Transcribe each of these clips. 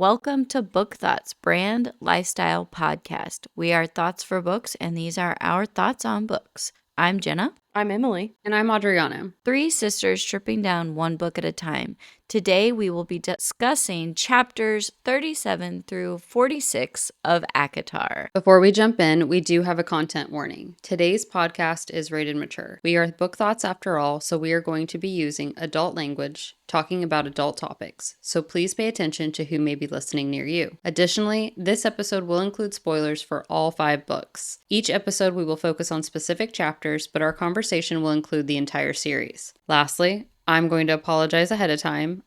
Welcome to Book Thots, brand lifestyle podcast. We are Thoughts for Books, and these are our thoughts on books. I'm Jenna. I'm Emily. And I'm Adriana. Three sisters stripping down one book at a time. Today we will be discussing chapters 37 through 46 of ACOTAR. Before we jump in, we do have a content warning. Today's podcast is rated mature. We are Book Thoughts after all, so we are going to be using adult language, talking about adult topics. So please pay attention to who may be listening near you. Additionally, this episode will include spoilers for all 5 books. Each episode we will focus on specific chapters, but our conversation will include the entire series. Lastly, I'm going to apologize ahead of time.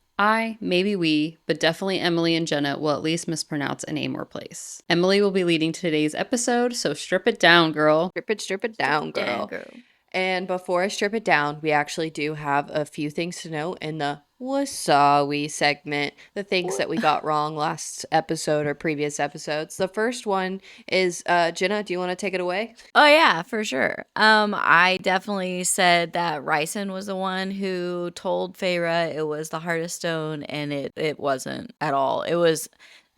Maybe we, but definitely Emily and Jenna will at least mispronounce a name or place. Emily will be leading today's episode, so strip it down, girl. Strip it down, girl. And before I strip it down, we actually do have a few things to note in the Sawwy segment, the things that we got wrong last episode or previous episodes. The first one is, Jenna, do you want to take it away? Oh yeah, for sure. I definitely said that Ryson was the one who told Feyre it was the Heart of Stone, and it wasn't at all. It was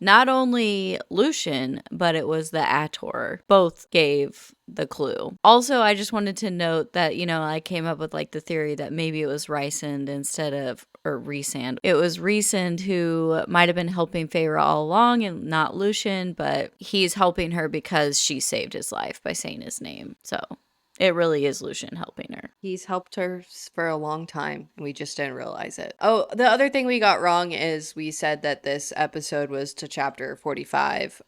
not only Lucian, but it was the ACOTAR. Both gave the clue. Also, I just wanted to note that, I came up with like the theory that maybe it was Rysand Rhysand. It was Rhysand who might have been helping Feyre all along and not Lucian, but he's helping her because she saved his life by saying his name. So it really is Lucian helping her. He's helped her for a long time, and we just didn't realize it. Oh, the other thing we got wrong is we said that this episode was to chapter 45,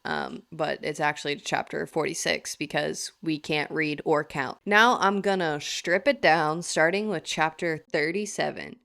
but it's actually to chapter 46 because we can't read or count. Now I'm gonna strip it down, starting with chapter 37.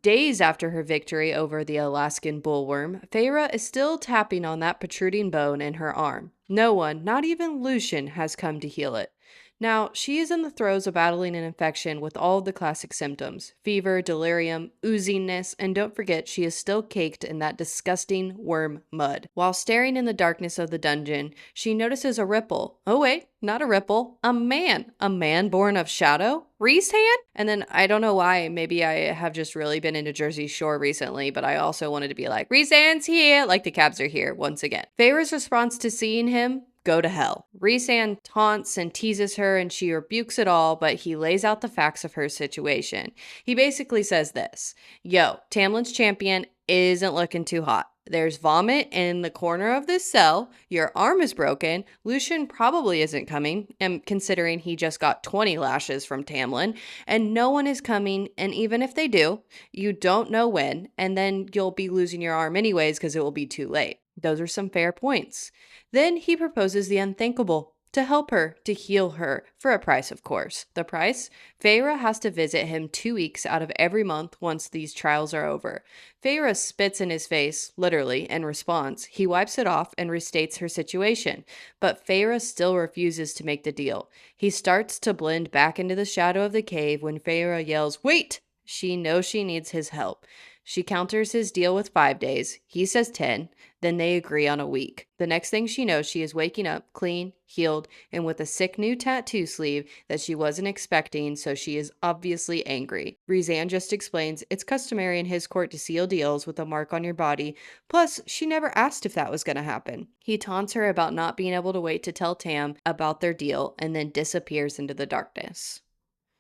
Days after her victory over the Alaskan bullworm, Feyre is still tapping on that protruding bone in her arm. No one, not even Lucian, has come to heal it. Now, she is in the throes of battling an infection with all of the classic symptoms: fever, delirium, ooziness, and don't forget she is still caked in that disgusting worm mud. While staring in the darkness of the dungeon, she notices a ripple. Oh wait, not a ripple, a man. A man born of shadow? Rhysand? And then I don't know why, maybe I have just really been into Jersey Shore recently, but I also wanted to be like, Rhysand's here, like the cabs are here once again. Feyre's response to seeing him: go to hell. Rhysand taunts and teases her, and she rebukes it all, but he lays out the facts of her situation. He basically says this: yo, Tamlin's champion isn't looking too hot. There's vomit in the corner of this cell. Your arm is broken. Lucian probably isn't coming, and considering he just got 20 lashes from Tamlin, and no one is coming, and even if they do, you don't know when, and then you'll be losing your arm anyways because it will be too late. Those are some fair points. Then he proposes the unthinkable: to help her, to heal her, for a price, of course. The price? Feyre has to visit him 2 weeks out of every month once these trials are over. Feyre spits in his face, literally, in response. He wipes it off and restates her situation, but Feyre still refuses to make the deal. He starts to blend back into the shadow of the cave when Feyre yells, "Wait!" She knows she needs his help. She counters his deal with 5 days. He says 10. Then they agree on a week. The next thing she knows, she is waking up clean, healed, and with a sick new tattoo sleeve that she wasn't expecting, so she is obviously angry. Rhysand just explains it's customary in his court to seal deals with a mark on your body. Plus, she never asked if that was going to happen. He taunts her about not being able to wait to tell Tam about their deal and then disappears into the darkness.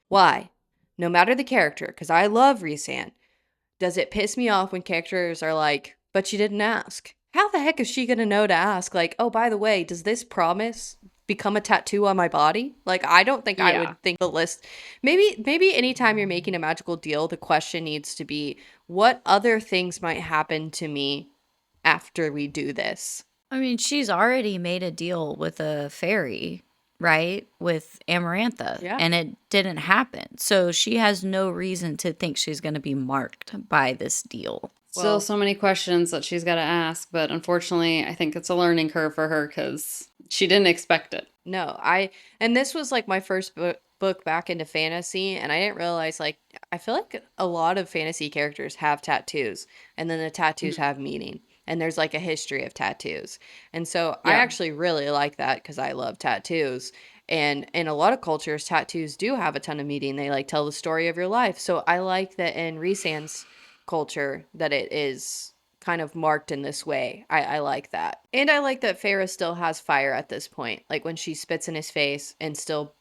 Why? No matter the character, because I love Rhysand, does it piss me off when characters are like, but you didn't ask? How the heck is she going to know to ask? Like, oh, by the way, does this promise become a tattoo on my body? Like, I don't think I would think the list. Maybe anytime you're making a magical deal, the question needs to be, what other things might happen to me after we do this? I mean, she's already made a deal with a fairy, right? With Amarantha. Yeah. And it didn't happen. So she has no reason to think she's going to be marked by this deal. Still so many questions that she's got to ask, but unfortunately, I think it's a learning curve for her because she didn't expect it. No, and this was like my first book back into fantasy, and I didn't realize, like, I feel like a lot of fantasy characters have tattoos, and then the tattoos have meaning, and there's like a history of tattoos. And so I actually really like that because I love tattoos. And in a lot of cultures, tattoos do have a ton of meaning. They like tell the story of your life. So I like that in Rhysand's culture that it is kind of marked in this way. I like that. And I like that Feyre still has fire at this point. Like when she spits in his face and still,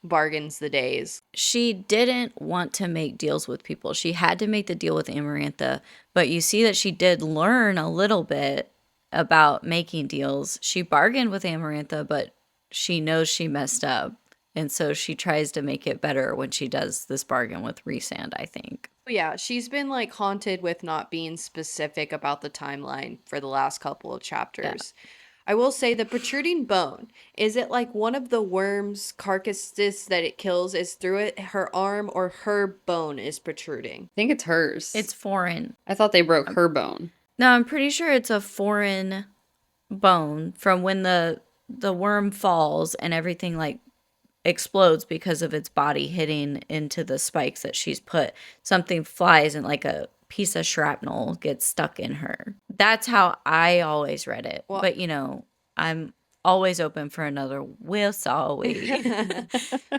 bargains the days. She didn't want to make deals with people. She had to make the deal with Amarantha, but you see that she did learn a little bit about making deals. She bargained with Amarantha, but she knows she messed up. And so she tries to make it better when she does this bargain with Rhysand, I think. Yeah, she's been like haunted with not being specific about the timeline for the last couple of chapters. I will say the protruding bone, is it like one of the worms' carcasses that it kills is through it, her arm, or her bone is protruding? I think it's hers. It's foreign. I thought they broke her bone. No, I'm pretty sure it's a foreign bone from when the worm falls and everything like explodes because of its body hitting into the spikes that she's put. Something flies and like a piece of shrapnel gets stuck in her. That's how I always read it. Well- but I'm always open for another Will Sawwy.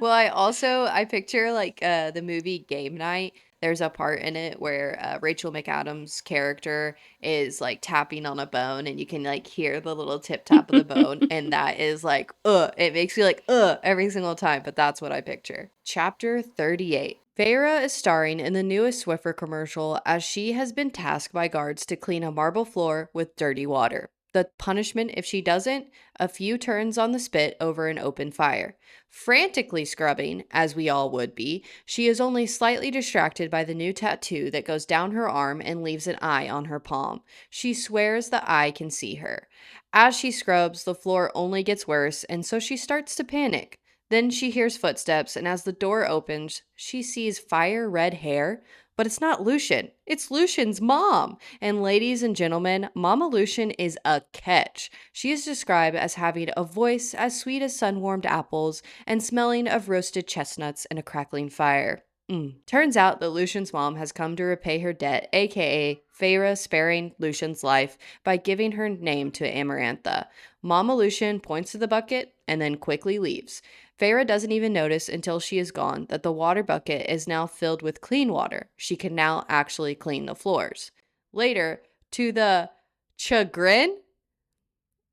Well, I picture like the movie Game Night. There's a part in it where Rachel McAdams' character is like tapping on a bone, and you can like hear the little tip tap of the bone, and that is like, it makes you like, every single time. But that's what I picture. Chapter 38. Feyre is starring in the newest Swiffer commercial as she has been tasked by guards to clean a marble floor with dirty water. The punishment if she doesn't, a few turns on the spit over an open fire. Frantically scrubbing, as we all would be, she is only slightly distracted by the new tattoo that goes down her arm and leaves an eye on her palm. She swears the eye can see her. As she scrubs, the floor only gets worse, and so she starts to panic. Then she hears footsteps, and as the door opens, she sees fire red hair. But it's not Lucian. It's Lucian's mom. And ladies and gentlemen, Mama Lucian is a catch. She is described as having a voice as sweet as sun-warmed apples and smelling of roasted chestnuts in a crackling fire. Turns out that Lucian's mom has come to repay her debt, aka Feyre sparing Lucian's life by giving her name to Amarantha. Mama Lucian points to the bucket and then quickly leaves. Feyre doesn't even notice until she is gone that the water bucket is now filled with clean water. She can now actually clean the floors. Later, to the chagrin,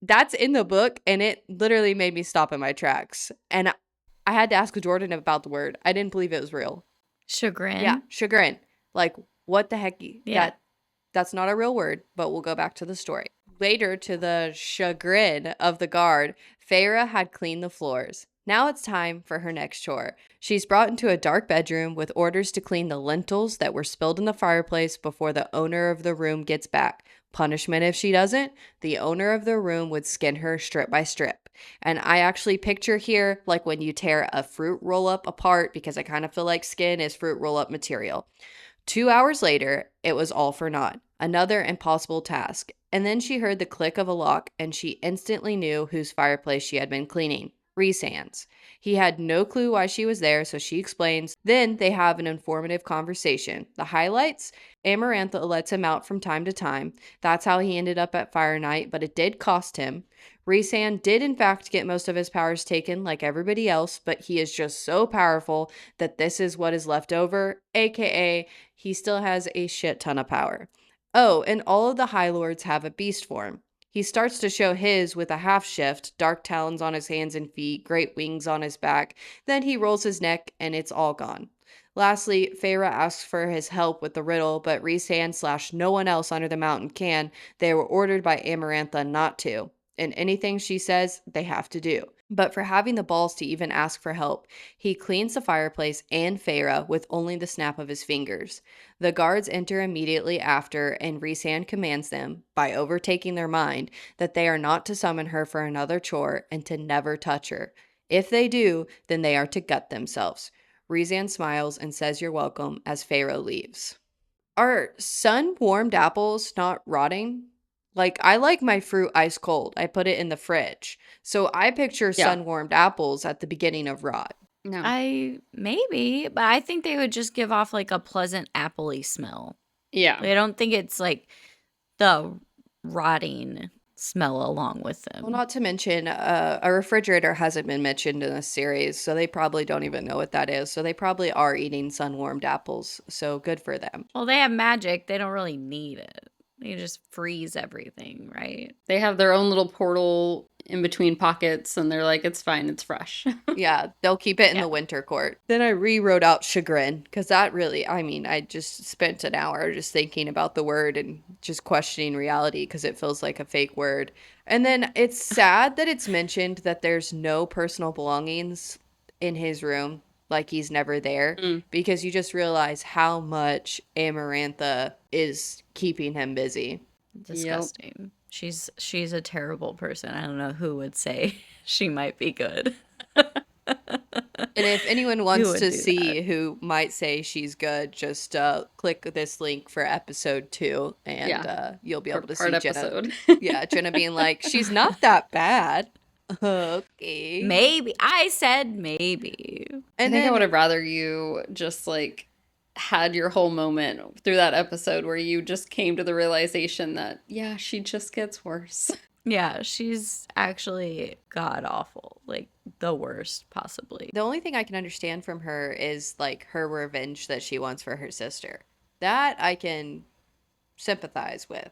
that's in the book, and it literally made me stop in my tracks. And I had to ask Jordan about the word. I didn't believe it was real. Chagrin? Yeah, chagrin. Like, what the heck? Yeah. That's not a real word, but we'll go back to the story. Later, to the chagrin of the guard, Feyre had cleaned the floors. Now it's time for her next chore. She's brought into a dark bedroom with orders to clean the lentils that were spilled in the fireplace before the owner of the room gets back. Punishment if she doesn't, the owner of the room would skin her strip by strip. And I actually picture here like when you tear a fruit roll-up apart, because I kind of feel like skin is fruit roll-up material. 2 hours later, it was all for naught. Another impossible task. And then she heard the click of a lock, and she instantly knew whose fireplace she had been cleaning. Rhysand's. He had no clue why she was there, so she explains. Then they have an informative conversation. The highlights? Amarantha lets him out from time to time. That's how he ended up at Fire Night, but it did cost him. Rhysand did in fact get most of his powers taken like everybody else, but he is just so powerful that this is what is left over, aka he still has a shit ton of power. Oh, and all of the High Lords have a beast form. He starts to show his with a half shift, dark talons on his hands and feet, great wings on his back. Then he rolls his neck and it's all gone. Lastly, Feyre asks for his help with the riddle, but Rhysand / no one else under the mountain can. They were ordered by Amarantha not to. And anything she says, they have to do. But for having the balls to even ask for help, he cleans the fireplace and Feyre with only the snap of his fingers. The guards enter immediately after, and Rhysand commands them, by overtaking their mind, that they are not to summon her for another chore and to never touch her. If they do, then they are to gut themselves. Rhysand smiles and says you're welcome as Feyre leaves. Are sun-warmed apples not rotting? Like, I like my fruit ice cold. I put it in the fridge. So I picture sun-warmed apples at the beginning of rot. No. Maybe, but I think they would just give off like a pleasant appley smell. Yeah. I don't think it's like the rotting smell along with them. Well, not to mention, a refrigerator hasn't been mentioned in this series, so they probably don't even know what that is. So they probably are eating sun-warmed apples. So good for them. Well, they have magic. They don't really need it. You just freeze everything, right? They have their own little portal in between pockets, and they're like, it's fine, it's fresh. Yeah, they'll keep it in Yeah. the winter court. Then I rewrote out chagrin because that really, I mean, I just spent an hour just thinking about the word and just questioning reality because it feels like a fake word. And then it's sad that it's mentioned that there's no personal belongings in his room, like he's never there, because you just realize how much Amarantha is keeping him busy. Disgusting. She's a terrible person. I don't know who would say she might be good. And if anyone Who wants would to do see that? who might say she's good, just click this link for episode 2, and Yeah, you'll be able to part see Jenna. episode. Yeah, Jenna being like, she's not that bad. Okay. Maybe. I said maybe. I And think I would then, have rather you just like had your whole moment through that episode where you just came to the realization that, yeah, she just gets worse. Yeah, she's actually god awful. Like the worst possibly. the only thing I can understand from her is like her revenge that she wants for her sister. That I can sympathize with.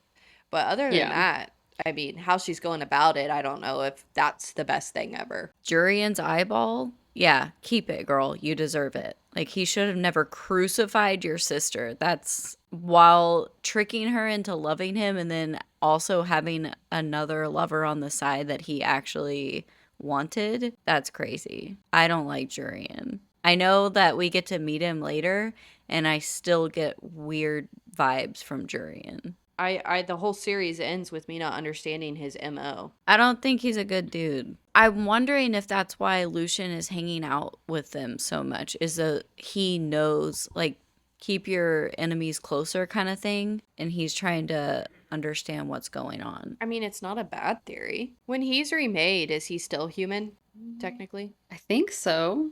But other than Yeah. that, I mean, how she's going about it, I don't know if that's the best thing ever. Jurian's eyeball? Yeah, keep it, girl. You deserve it. Like, he should have never crucified your sister. That's while tricking her into loving him and then also having another lover on the side that he actually wanted. That's crazy. I don't like Jurian. I know that we get to meet him later, and I still get weird vibes from Jurian. I the whole series ends with me not understanding his MO. I don't think he's a good dude. I'm wondering if that's why Lucian is hanging out with them so much. Is that he knows, like, keep your enemies closer kind of thing, and he's trying to understand what's going on. I mean, it's not a bad theory. When he's remade, is he still human, technically? I think so.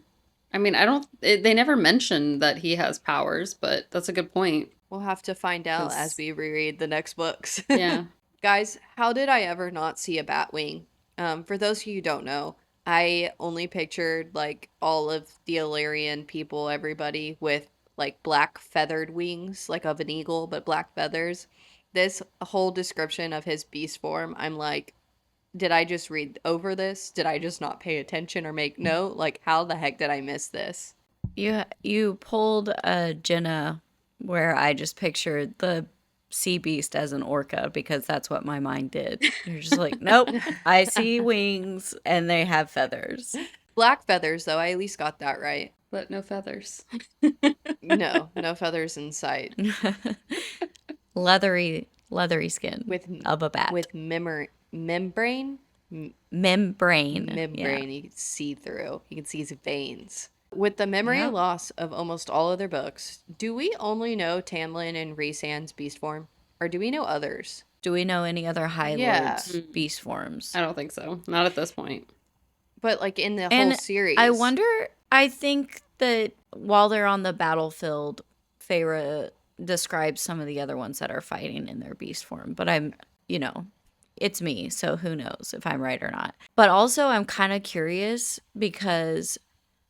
I mean, I don't, they never mention that he has powers, but that's a good point. We'll have to find out as 'Cause- we reread the next books. Yeah. Guys, how did I ever not see a bat wing? For those of you who don't know, I only pictured like all of the Illyrian people, everybody with like black feathered wings, like of an eagle, but black feathers. This whole description of his beast form, I'm like, did I just read over this? Did I just not pay attention or make note? Like, how the heck did I miss this? You pulled a Jenna where I just pictured the sea beast as an orca because that's what my mind did. You're just like, nope, I see wings and they have feathers. Black feathers, though, I at least got that right. But no feathers. No, no feathers in sight. leathery skin With of a bat. with membrane. Membrane. Membrane you can see through. You can see his veins. With the memory Yep. loss of almost all other books, do we only know Tamlin and Rhysand's beast form? Or do we know others? Do we know any other High Yeah. Lords beast forms? I don't think so. Not at this point. But like in the whole And series. I wonder, I think that while they're on the battlefield, Feyre describes some of the other ones that are fighting in their beast form. But it's me, so who knows if I'm right or not. But also, I'm kind of curious because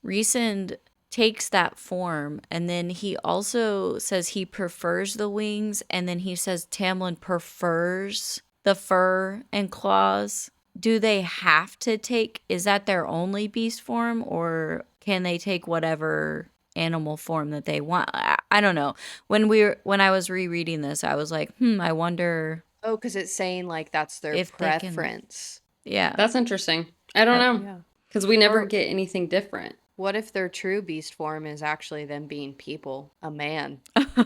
Rhysand takes that form and then he also says he prefers the wings and then he says Tamlin prefers the fur and claws. Do they have to take, is that their only beast form or can they take whatever animal form that they want? I don't know. When I was rereading this, I was like, I wonder. Oh, because it's saying like that's their If they can- preference. Yeah. That's interesting. I don't know. Yeah. Because we never Or- get anything different. What if their true beast form is actually them being people? A man.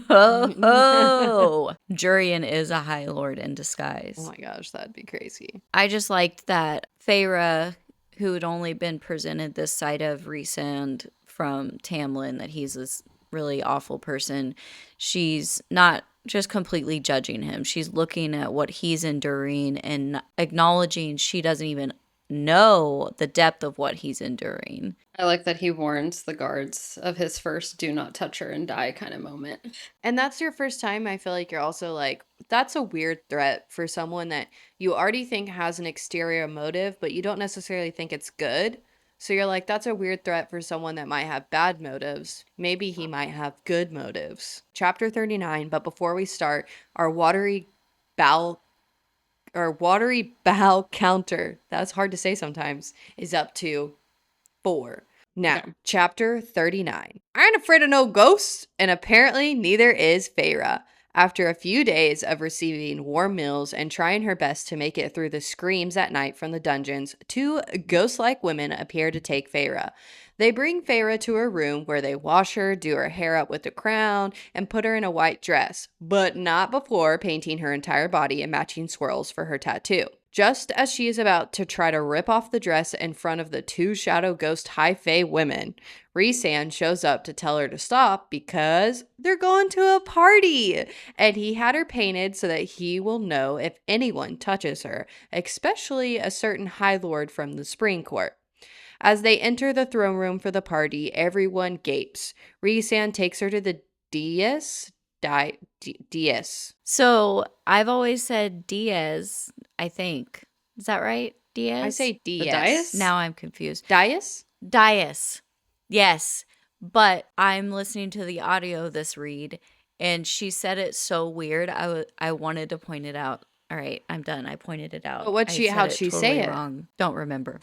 Oh, Jurian is a High Lord in disguise. Oh my gosh, that'd be crazy. I just liked that Feyre, who had only been presented this side of Rhysand from Tamlin, that he's this really awful person, she's not just completely judging him. She's looking at what he's enduring and acknowledging she doesn't even know the depth of what he's enduring. I like that he warns the guards of his first do not touch her and die kind of moment. And that's your first time, I feel like you're also like, that's a weird threat for someone that you already think has an exterior motive, but you don't necessarily think it's good. So you're like, that's a weird threat for someone that might have bad motives. Maybe he might have good motives. Chapter 39, but before we start, our watery bowel or watery bowel counter, that's hard to say sometimes, is up to 4. Now, Okay. chapter 39. I ain't afraid of no ghosts, and apparently neither is Feyre. After a few days of receiving warm meals and trying her best to make it through the screams at night from the dungeons, 2 ghost-like women appear to take Feyre. They bring Feyre to her room where they wash her, do her hair up with a crown, and put her in a white dress, but not before painting her entire body in matching swirls for her tattoo. Just as she is about to try to rip off the dress in front of the 2 shadow ghost high fae women, Rhysand shows up to tell her to stop because they're going to a party, and he had her painted so that he will know if anyone touches her, especially a certain High Lord from the Spring Court. As they enter the throne room for the party, everyone gapes. Rhysand takes her to the dais. So I've always said Diaz, I think. Is that right? Diaz? I say The dais. dais? Now I'm confused. Dais? Dias. Yes. But I'm listening to the audio of this read, and she said it so weird. I wanted to point it out. All right, I'm done. I pointed it out. But how'd she say it? Wrong. Don't remember.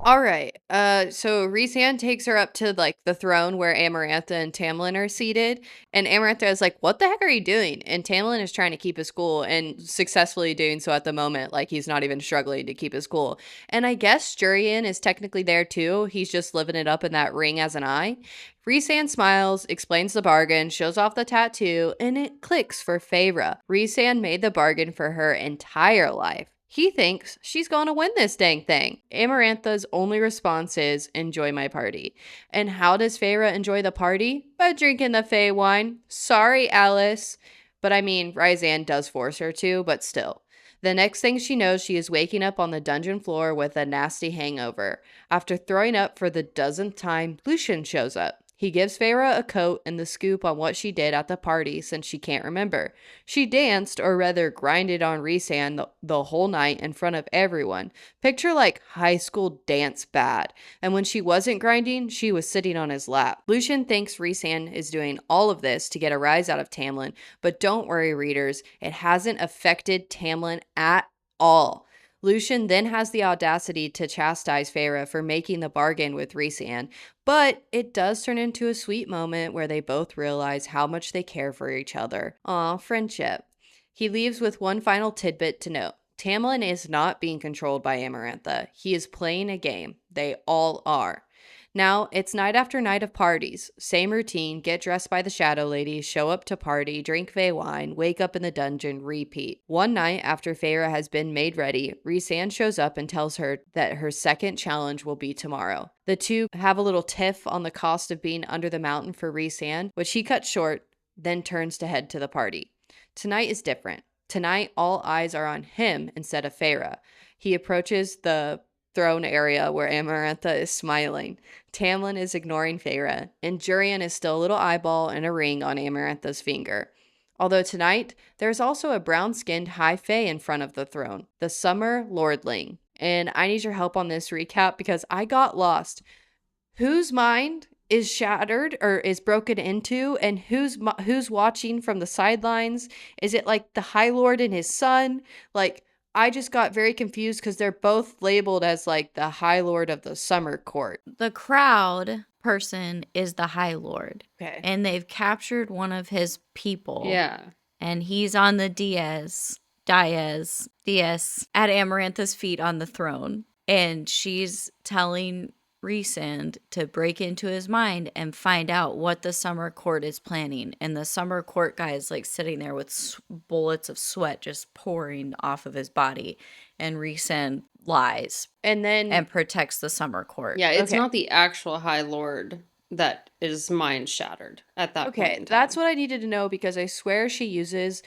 All right. So Rhysand takes her up to like the throne where Amarantha and Tamlin are seated, and Amarantha is like, "What the heck are you doing?" And Tamlin is trying to keep his cool and successfully doing so at the moment. Like he's not even struggling to keep his cool. And I guess Jurian is technically there too. He's just living it up in that ring as an eye. Rhysand smiles, explains the bargain, shows off the tattoo, and it clicks for Feyre. Rhysand made the bargain for her entire life. He thinks she's going to win this dang thing. Amarantha's only response is, "Enjoy my party." And how does Feyre enjoy the party? By drinking the Fey wine. Sorry, Alice. But I mean, Rhysand does force her to, but still. The next thing she knows, she is waking up on the dungeon floor with a nasty hangover. After throwing up for the dozenth time, Lucian shows up. He gives Feyre a coat and the scoop on what she did at the party since she can't remember. She danced, or rather grinded on Rhysand the whole night in front of everyone. Picture like high school dance bad. And when she wasn't grinding, she was sitting on his lap. Lucian thinks Rhysand is doing all of this to get a rise out of Tamlin, but don't worry, readers, it hasn't affected Tamlin at all. Lucian then has the audacity to chastise Feyre for making the bargain with Rhysand, but it does turn into a sweet moment where they both realize how much they care for each other. Aw, friendship. He leaves with one final tidbit to note. Tamlin is not being controlled by Amarantha. He is playing a game. They all are. Now, it's night after night of parties. Same routine, get dressed by the Shadow Lady, show up to party, drink Fey wine, wake up in the dungeon, repeat. One night after Feyre has been made ready, Rhysand shows up and tells her that her second challenge will be tomorrow. The 2 have a little tiff on the cost of being under the mountain for Rhysand, which he cuts short, then turns to head to the party. Tonight is different. Tonight, all eyes are on him instead of Feyre. He approaches the throne area where Amarantha is smiling. Tamlin is ignoring Feyre, and Jurian is still a little eyeball and a ring on Amarantha's finger. Although tonight, there's also a brown-skinned high fae in front of the throne, the Summer Lordling. And I need your help on this recap because I got lost. Whose mind is shattered or is broken into, and who's watching from the sidelines? Is it like the High Lord and his son? Like, I just got very confused because they're both labeled as like the High Lord of the Summer Court. The crowd person is the High Lord. Okay. And they've captured one of his people. Yeah. And he's on the Diaz at Amarantha's feet on the throne. And she's telling Rhysand to break into his mind and find out what the Summer Court is planning. And the Summer Court guy is like sitting there with bullets of sweat just pouring off of his body. And Rhysand lies and protects the Summer Court. Yeah, it's not the actual High Lord that is mind shattered at that point in time. That's what I needed to know because I swear she uses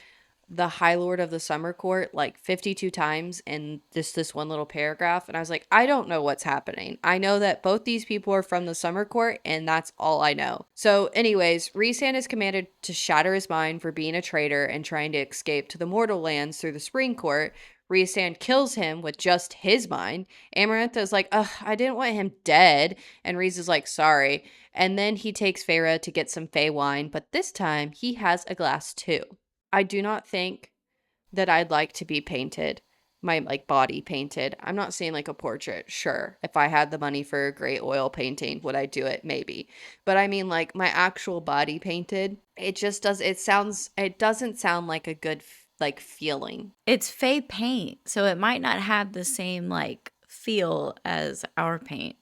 the High Lord of the Summer Court like 52 times in this one little paragraph, and I was like, I don't know what's happening. I know that both these people are from the Summer Court, and that's all I know. So anyways, Rhysand is commanded to shatter his mind for being a traitor and trying to escape to the mortal lands through the Spring Court. Rhysand kills him with just his mind. Amarantha is like, ugh, I didn't want him dead. And Rhys is like, sorry. And then he takes Feyre to get some Fey wine, but this time he has a glass too. I do not think that I'd like to be painted, my like body painted. I'm not saying like a portrait. Sure, if I had the money for a great oil painting, would I do it? Maybe. But I mean like my actual body painted. It doesn't sound like a good like feeling. It's fey paint, so it might not have the same like feel as our paint.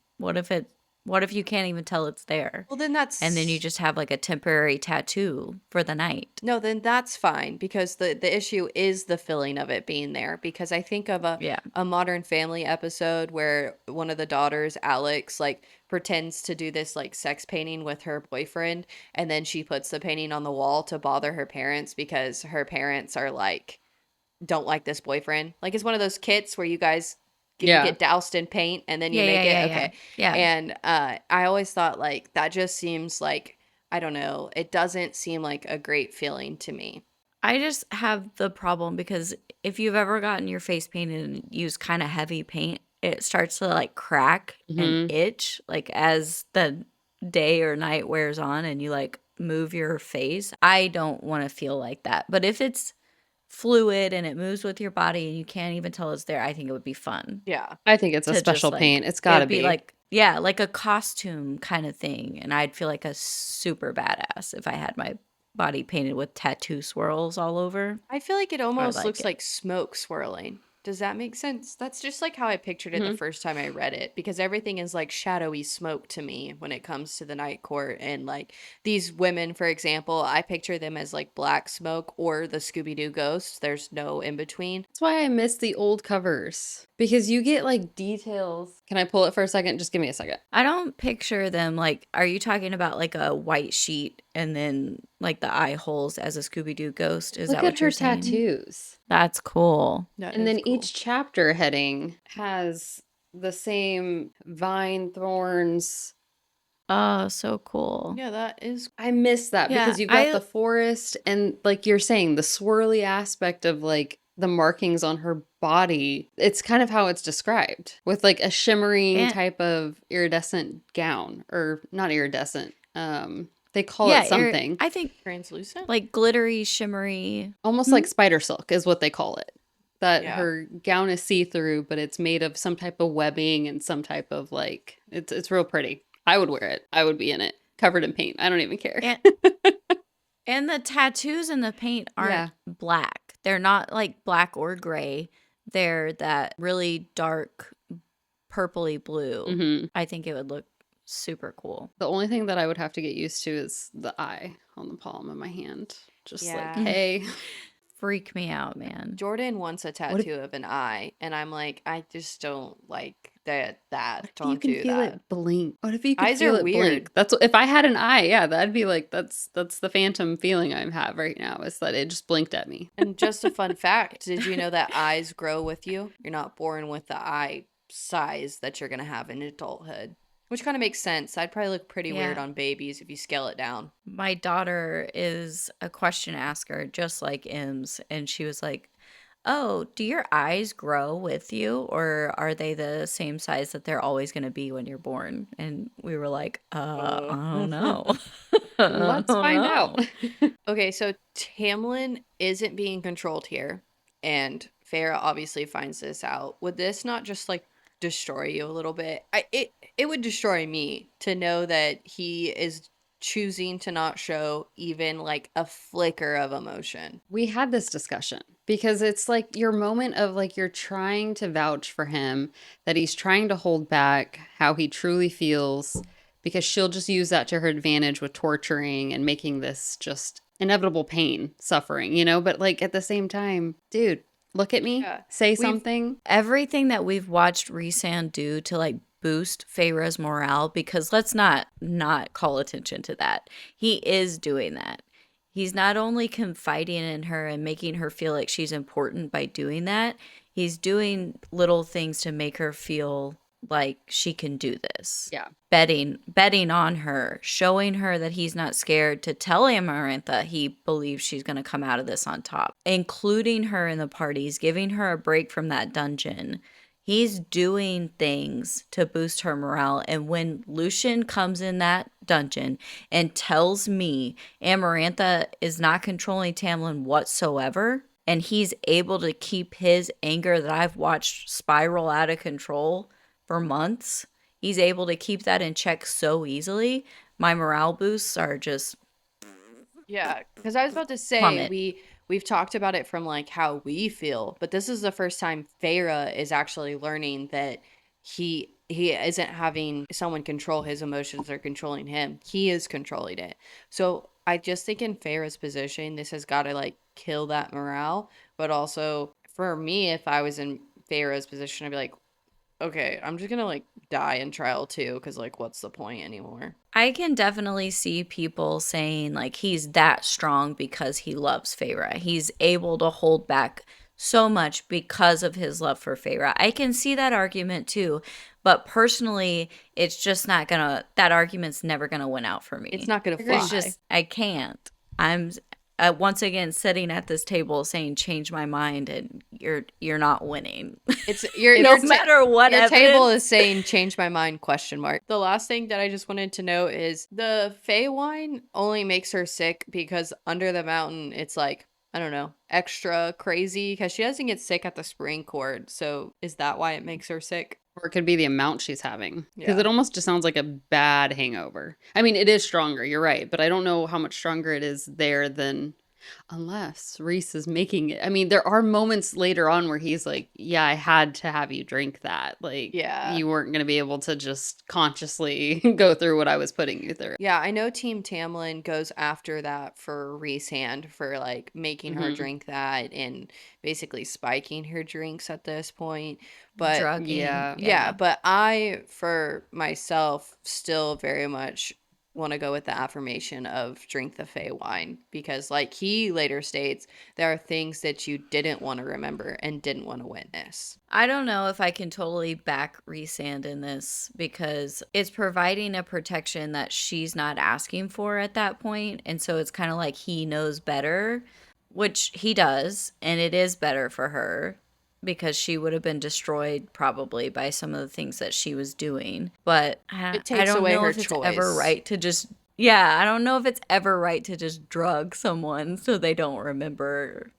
What if you can't even tell it's there? Well, then And then you that's just have like a temporary tattoo for the night. no, then that's fine because the issue is the feeling of it being there. Because I think of Yeah. a Modern Family episode where one of the daughters, Alex, like pretends to do this like sex painting with her boyfriend, and then she puts the painting on the wall to bother her parents because her parents are like don't like this boyfriend. Like it's one of those kits where you Yeah. get doused in paint and then you Yeah, yeah, make yeah, it yeah. okay. Yeah. And I always thought like that just seems like I don't know. It doesn't seem like a great feeling to me. I just have the problem because if you've ever gotten your face painted and used kind of heavy paint, it starts to like crack and Hmm. itch like as the day or night wears on and you like move your face. I don't want to feel like that. But if it's fluid and it moves with your body and you can't even tell it's there, I think it would be fun Yeah. I think it's a to just special like, paint. It's it got to would be be. like, yeah, like a costume kind of thing. And I'd feel like a super badass if I had my body painted with tattoo swirls all over. I feel like it I almost like looks it. like smoke swirling. Does that make sense? That's just like how I pictured it the Hmm. first time I read it because everything is like shadowy smoke to me when it comes to the night court. And like these women, for example, I picture them as like black smoke or the Scooby Doo ghosts. There's no in between. That's why I miss the old covers because you get like details. Can I pull it for a second? Just give me a second. I don't picture them like, are you talking about like a white sheet and then like the eye holes as a Scooby Doo ghost? Is Look that at what her you're saying? tattoos. That's cool. That And is then cool. each chapter heading has the same vine, thorns. Oh, so cool. Yeah, that is. I miss that Yeah, because you've got the forest and like you're saying, the swirly aspect of like the markings on her body. It's kind of how it's described with like a shimmering and type of iridescent gown or not iridescent. They call yeah, it something. I think Translucent? like glittery, shimmery. Almost Hmm? like spider silk is what they call it. That Yeah. her gown is see-through, but it's made of some type of webbing and some type of like it's real pretty. I would wear it. I would be in it, covered in paint. I don't even care. And and the tattoos and the paint aren't Yeah. black. They're not like black or gray. They're that really dark purpley blue. Hmm. I think it would look super cool. The only thing that I would have to get used to is the eye on the palm of my hand. Just like, Yeah. hey, Freak me out, man. Jordan wants a what if, tattoo of an eye, and I'm like, I just don't like that. what if you Don't can do feel that. it blink? What if you could Eyes feel are it weird. blink? That's if I had an eye, yeah, that'd be like that's the phantom feeling I have right now is that it just blinked at me. And just a fun fact, did you know that eyes grow with you? You're not born with the eye size that you're gonna have in adulthood. Which kind of makes sense. I'd probably look pretty weird Yeah. on babies if you scale it down. My daughter is a question asker, just like Im's. And she was like, oh, do your eyes grow with you, or are they the same size that they're always going to be when you're born? And we were like, I don't know. I Let's don't find know. out. Okay, so Tamlin isn't being controlled here, and Farah obviously finds this out. Would this not just like destroy you a little bit? It would destroy me to know that he is choosing to not show even like a flicker of emotion. We had this discussion because it's like your moment of like you're trying to vouch for him, that he's trying to hold back how he truly feels because she'll just use that to her advantage with torturing and making this just inevitable pain, suffering, you know? But like at the same time, dude, look at me, Yeah. say We've something. Everything that we've watched Rhysand do to like boost Feyre's morale, because let's not call attention to that. He is doing that. He's not only confiding in her and making her feel like she's important by doing that, he's doing little things to make her feel like she can do this. Yeah. Betting on her, showing her that he's not scared, to tell Amarantha he believes she's going to come out of this on top, including her in the parties, giving her a break from that dungeon. He's doing things to boost her morale. And when Lucian comes in that dungeon and tells me Amarantha is not controlling Tamlin whatsoever, and he's able to keep his anger that I've watched spiral out of control for months. He's able to keep that in check so easily. My morale boosts are just Yeah, because I was about to say plummet. we've talked about it from like how we feel, but this is the first time Feyre is actually learning that he isn't having someone control his emotions or controlling him. He is controlling it. So I just think in Feyre's position, this has got to like kill that morale. But also for me, if I was in Feyre's position, I'd be like, okay, I'm just gonna like die in trial too, because like, what's the point anymore? I can definitely see people saying like he's that strong because he loves Feyre. He's able to hold back so much because of his love for Feyre. I can see that argument too, but personally, it's just not gonna. That argument's never gonna win out for It's me. not gonna Agree. It's fly. just I can't. I'm once again sitting at this table saying change my mind, and you're not winning. It's No matter what your table is evidence. saying change my mind question mark. The last thing that I just wanted to note is the Fey wine only makes her sick because under the mountain it's like, I don't know, extra crazy because she doesn't get sick at the spring court. So is that why it makes her sick? Or it could be the amount she's having. Because Yeah. it almost just sounds like a bad hangover. I mean, it is stronger, you're right, but I don't know how much stronger it is there than unless Reese is making it. I mean, there are moments later on where he's like, yeah, I had to have you drink that. Like, Yeah. you weren't going to be able to just consciously go through what I was putting you through. Yeah, I know Team Tamlin goes after that for Reese Hand for like making her Hmm. drink that and basically spiking her drinks at this point. But Drugging. Yeah. yeah, Yeah. but I, for myself, still very much want to go with the affirmation of drink the Fey wine because, like he later states, there are things that you didn't want to remember and didn't want to witness. I don't know if I can totally back Resand in this because it's providing a protection that she's not asking for at that point. And so it's kind of like he knows better, which he does. And it is better for her because she would have been destroyed probably by some of the things that she was doing. But It I takes don't away know her if it's ever choice. right to just. Yeah, I don't know if it's ever right to just drug someone so they don't remember.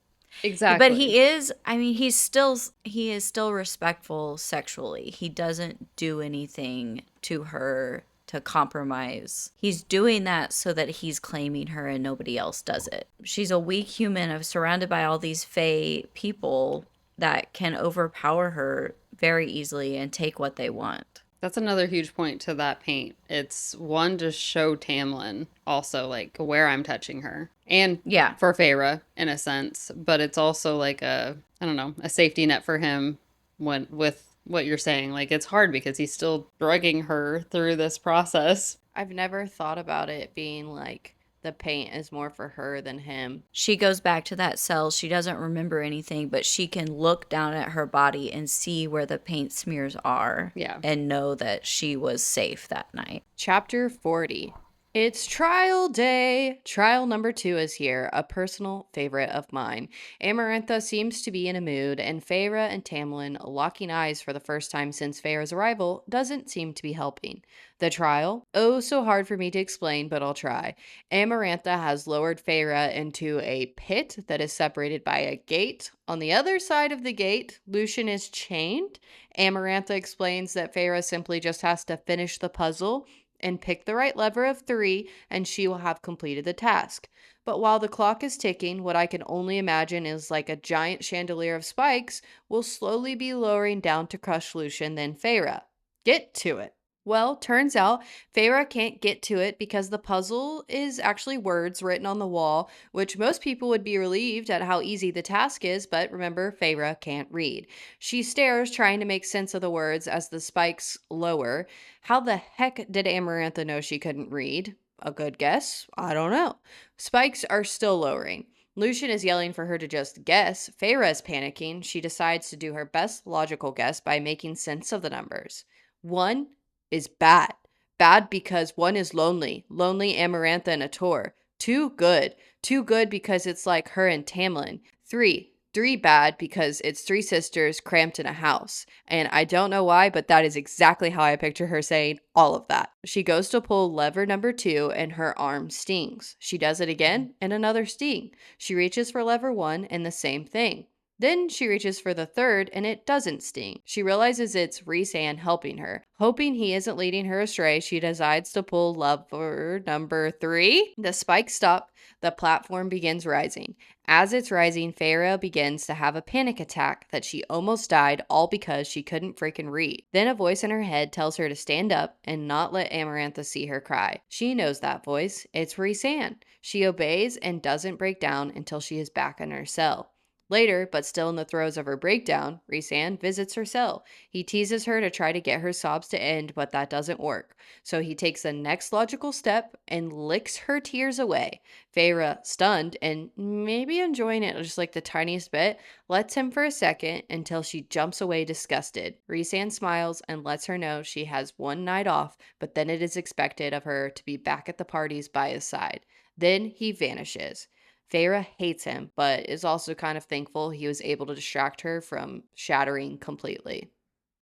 But Exactly. he is, I mean, he is still respectful sexually. He doesn't do anything to her to compromise. He's doing that so that he's claiming her and nobody else does it. She's a weak human surrounded by all these fey people that can overpower her very easily and take what they want. That's another huge point to that paint. It's one to show Tamlin also like where I'm touching her. And Yeah. for Feyre in a sense, but it's also like a I don't know, a safety net for him when with what you're saying. Like it's hard because he's still drugging her through this process. I've never thought about it being like the paint is more for her than him. She goes back to that cell. She doesn't remember anything, but she can look down at her body and see where the paint smears are Yeah. and know that she was safe that night. Chapter 40. It's trial day. Trial number 2 is here, a personal favorite of mine. Amarantha seems to be in a mood, and Feyre and Tamlin locking eyes for the first time since Feyre's arrival doesn't seem to be helping. The trial? Oh, so hard for me to explain, but I'll try. Amarantha has lowered Feyre into a pit that is separated by a gate. On the other side of the gate, Lucian is chained. Amarantha explains that Feyre simply just has to finish the puzzle and pick the right lever of 3, and she will have completed the task. But while the clock is ticking, what I can only imagine is like a giant chandelier of spikes will slowly be lowering down to crush Lucian, then Feyre. Get to it. Well, turns out Feyre can't get to it because the puzzle is actually words written on the wall, which most people would be relieved at how easy the task is, but remember, Feyre can't read. She stares, trying to make sense of the words as the spikes lower. How the heck did Amarantha know she couldn't read? A good guess? I don't know. Spikes are still lowering. Lucian is yelling for her to just guess. Feyre is panicking. She decides to do her best logical guess by making sense of the numbers. 1 is bad. Bad because 1 is lonely. Lonely Amarantha and Ator. 2 good. 2 good because it's like her and Tamlin. 3 3 bad because it's 3 sisters cramped in a house. And I don't know why, but that is exactly how I picture her saying all of that. She goes to pull lever number 2 and her arm stings. She does it again and another sting. She reaches for lever 1 and the same thing. Then she reaches for the third and it doesn't sting. She realizes it's Rhys-Ann helping her. Hoping he isn't leading her astray, she decides to pull lever number 3. The spikes stop. The platform begins rising. As it's rising, Feyre begins to have a panic attack that she almost died, all because she couldn't freaking read. Then a voice in her head tells her to stand up and not let Amarantha see her cry. She knows that voice. It's Rhys-Ann. She obeys and doesn't break down until she is back in her cell. Later, but still in the throes of her breakdown, Rhys-Ann visits her cell. He teases her to try to get her sobs to end, but that doesn't work. So he takes the next logical step and licks her tears away. Feyre, stunned and maybe enjoying it just like the tiniest bit, lets him for a second until she jumps away disgusted. Rhys-Ann smiles and lets her know she has one night off, but then it is expected of her to be back at the parties by his side. Then he vanishes. Feyre hates him, but is also kind of thankful he was able to distract her from shattering completely.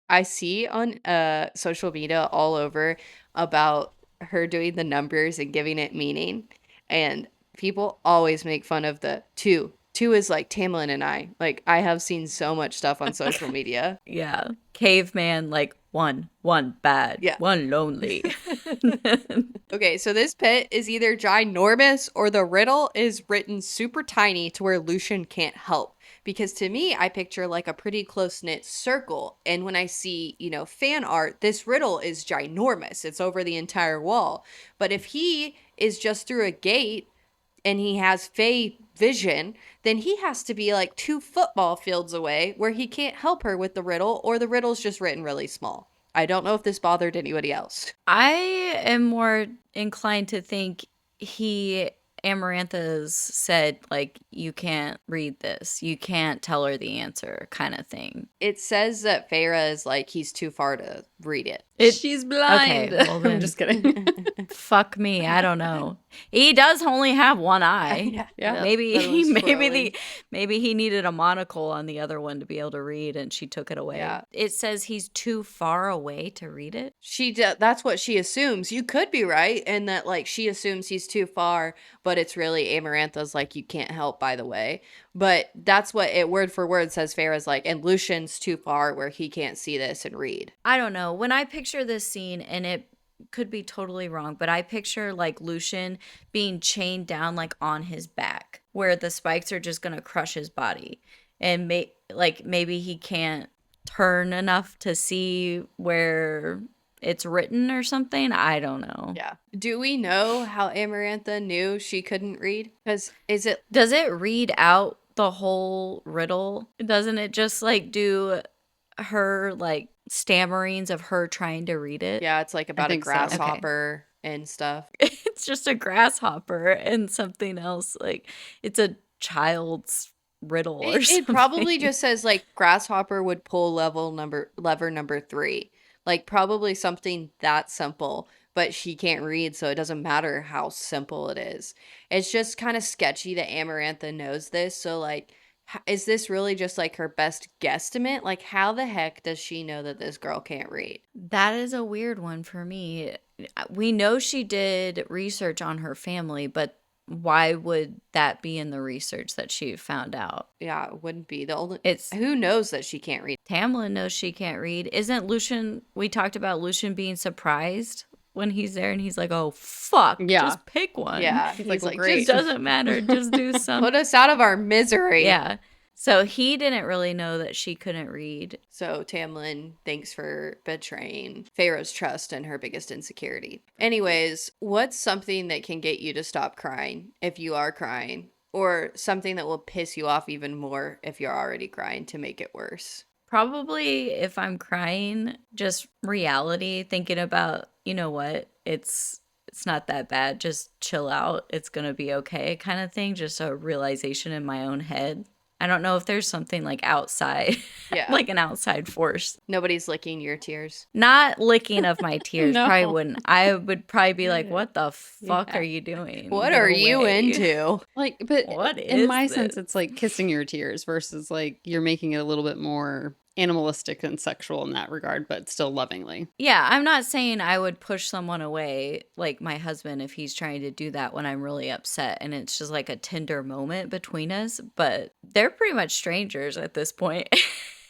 I see on social media all over about her doing the numbers and giving it meaning, and people always make fun of the 2. 2 is like Tamlin and I. Like, I have seen so much stuff on social media. Yeah. Caveman, like, one bad, Yeah. one lonely. Okay, so this pit is either ginormous or the riddle is written super tiny to where Lucian can't help. Because to me, I picture like a pretty close-knit circle. And when I see, fan art, this riddle is ginormous. It's over the entire wall. But if he is just through a gate and he has Fey vision, then he has to be like 2 football fields away where he can't help her with the riddle, or the riddle's just written really small. I don't know if this bothered anybody else. I am more inclined to think Amarantha's said, like, you can't read this. You can't tell her the answer kind of thing. It says that Feyre is like, he's too far to read it. She's blind. Okay, well then, I'm just kidding. fuck me. I don't know. He does only have one eye. Yeah. Maybe Literally maybe he needed a monocle on the other one to be able to read, and she took it away. Yeah. It says he's too far away to read it. That's what she assumes. You could be right, and that like she assumes he's too far, but it's really Amarantha's like, you can't help, by the way. But that's what it word for word says. Feyre's like, and Lucian's too far where he can't see this and read. I don't know. When I picture this scene, and it could be totally wrong, but I picture like Lucian being chained down like on his back, where the spikes are just gonna crush his body, and maybe he can't turn enough to see where it's written or something. I don't know. Yeah. Do we know how Amarantha knew she couldn't read? Because Does it read out the whole riddle? Doesn't it just like do her like stammerings of her trying to read it? Yeah, it's like about a think so. grasshopper and stuff. It's just a grasshopper and something else. Like, it's a child's riddle or something. It probably just says like grasshopper would pull lever number 3. Like, probably something that simple, but she can't read, so it doesn't matter how simple it is. It's just kind of sketchy that Amarantha knows this. So like, is this really just like her best guesstimate? Like, how the heck does she know that this girl can't read? That is a weird one for me. We know she did research on her family, but why would that be in the research that she found out? Yeah, it wouldn't be. It's Who knows that she can't read? Tamlin knows she can't read. Isn't Lucian, we talked about Lucian being surprised when he's there and he's like, oh, fuck, Yeah. just pick one. Yeah, He's like, well, It great. just doesn't matter. Just do something. Put us out of our misery. Yeah. So he didn't really know that she couldn't read. So Tamlin, thanks for betraying Pharaoh's trust and her biggest insecurity. Anyways, what's something that can get you to stop crying if you are crying? Or something that will piss you off even more if you're already crying to make it worse? Probably if I'm crying, just reality, thinking about, you know what, it's not that bad. Just chill out. It's going to be okay kind of thing. Just a realization in my own head. I don't know if there's something like outside, Yeah. like an outside force. Nobody's licking your tears. Not licking of my tears. Probably No. wouldn't. I would probably be like, what the fuck Yeah. are you doing? What Get are you away." into? Like, but What in is my this? sense, it's like kissing your tears versus like you're making it a little bit more animalistic and sexual in that regard, but still lovingly. Yeah, I'm not saying I would push someone away, like my husband, if he's trying to do that when I'm really upset and it's just like a tender moment between us, but they're pretty much strangers at this point.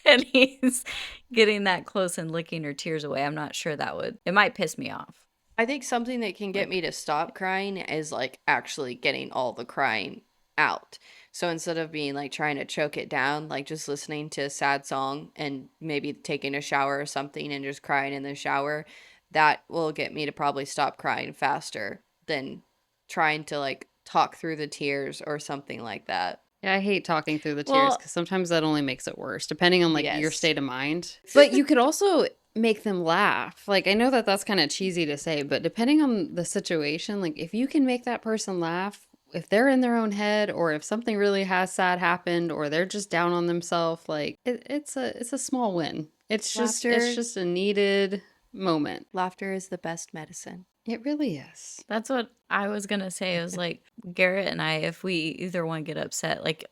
And he's getting that close and licking her tears away. I'm not sure it might piss me off. I think something that can get me to stop crying is like actually getting all the crying out. So instead of being like trying to choke it down, like just listening to a sad song and maybe taking a shower or something and just crying in the shower, that will get me to probably stop crying faster than trying to like talk through the tears or something like that. Yeah, I hate talking through the tears Well, because sometimes that only makes it worse, depending on like your Yes. state of mind. But you could also make them laugh. Like, I know that that's kind of cheesy to say, but depending on the situation, like if you can make that person laugh, if they're in their own head, or if something really has sad happened, or they're just down on themselves, like it's a small win. It's Laughter. just a needed moment. Laughter is the best medicine. It really is. that's what I was going to say. It was like Garrett and I, if we either one get upset, like,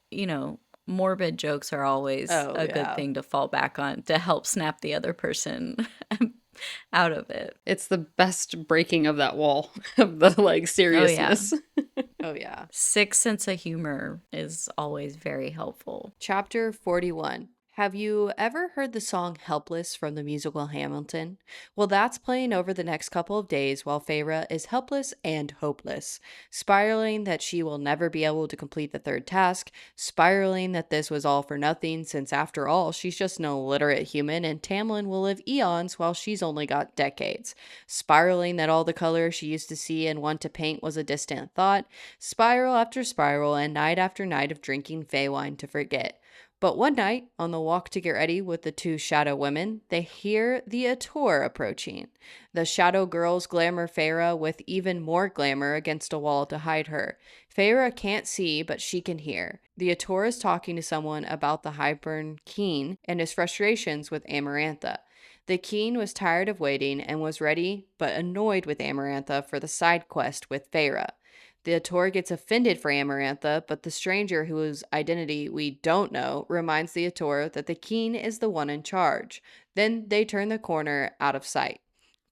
morbid jokes are always Oh, a good yeah. thing to fall back on to help snap the other person out of it. It's the best breaking of that wall of the like seriousness. Oh, yeah. Sixth sense of humor is always very helpful. Chapter 41. Have you ever heard the song Helpless from the musical Hamilton? Well, that's playing over the next couple of days while Feyre is helpless and hopeless, spiraling that she will never be able to complete the third task, spiraling that this was all for nothing since after all, she's just an illiterate human and Tamlin will live eons while she's only got decades, spiraling that all the color she used to see and want to paint was a distant thought, spiral after spiral and night after night of drinking Feywine to forget. But one night, on the walk to get ready with the two shadow women, they hear the ACOTAR approaching. The shadow girls glamour Feyre with even more glamour against a wall to hide her. Feyre can't see, but she can hear. The ACOTAR is talking to someone about the Highburn Keen and his frustrations with Amarantha. The Keen was tired of waiting and was ready, but annoyed with Amarantha for the side quest with Feyre. The ACOTAR gets offended for Amarantha, but the stranger whose identity we don't know reminds the ACOTAR that the Keen is the one in charge. Then they turn the corner out of sight.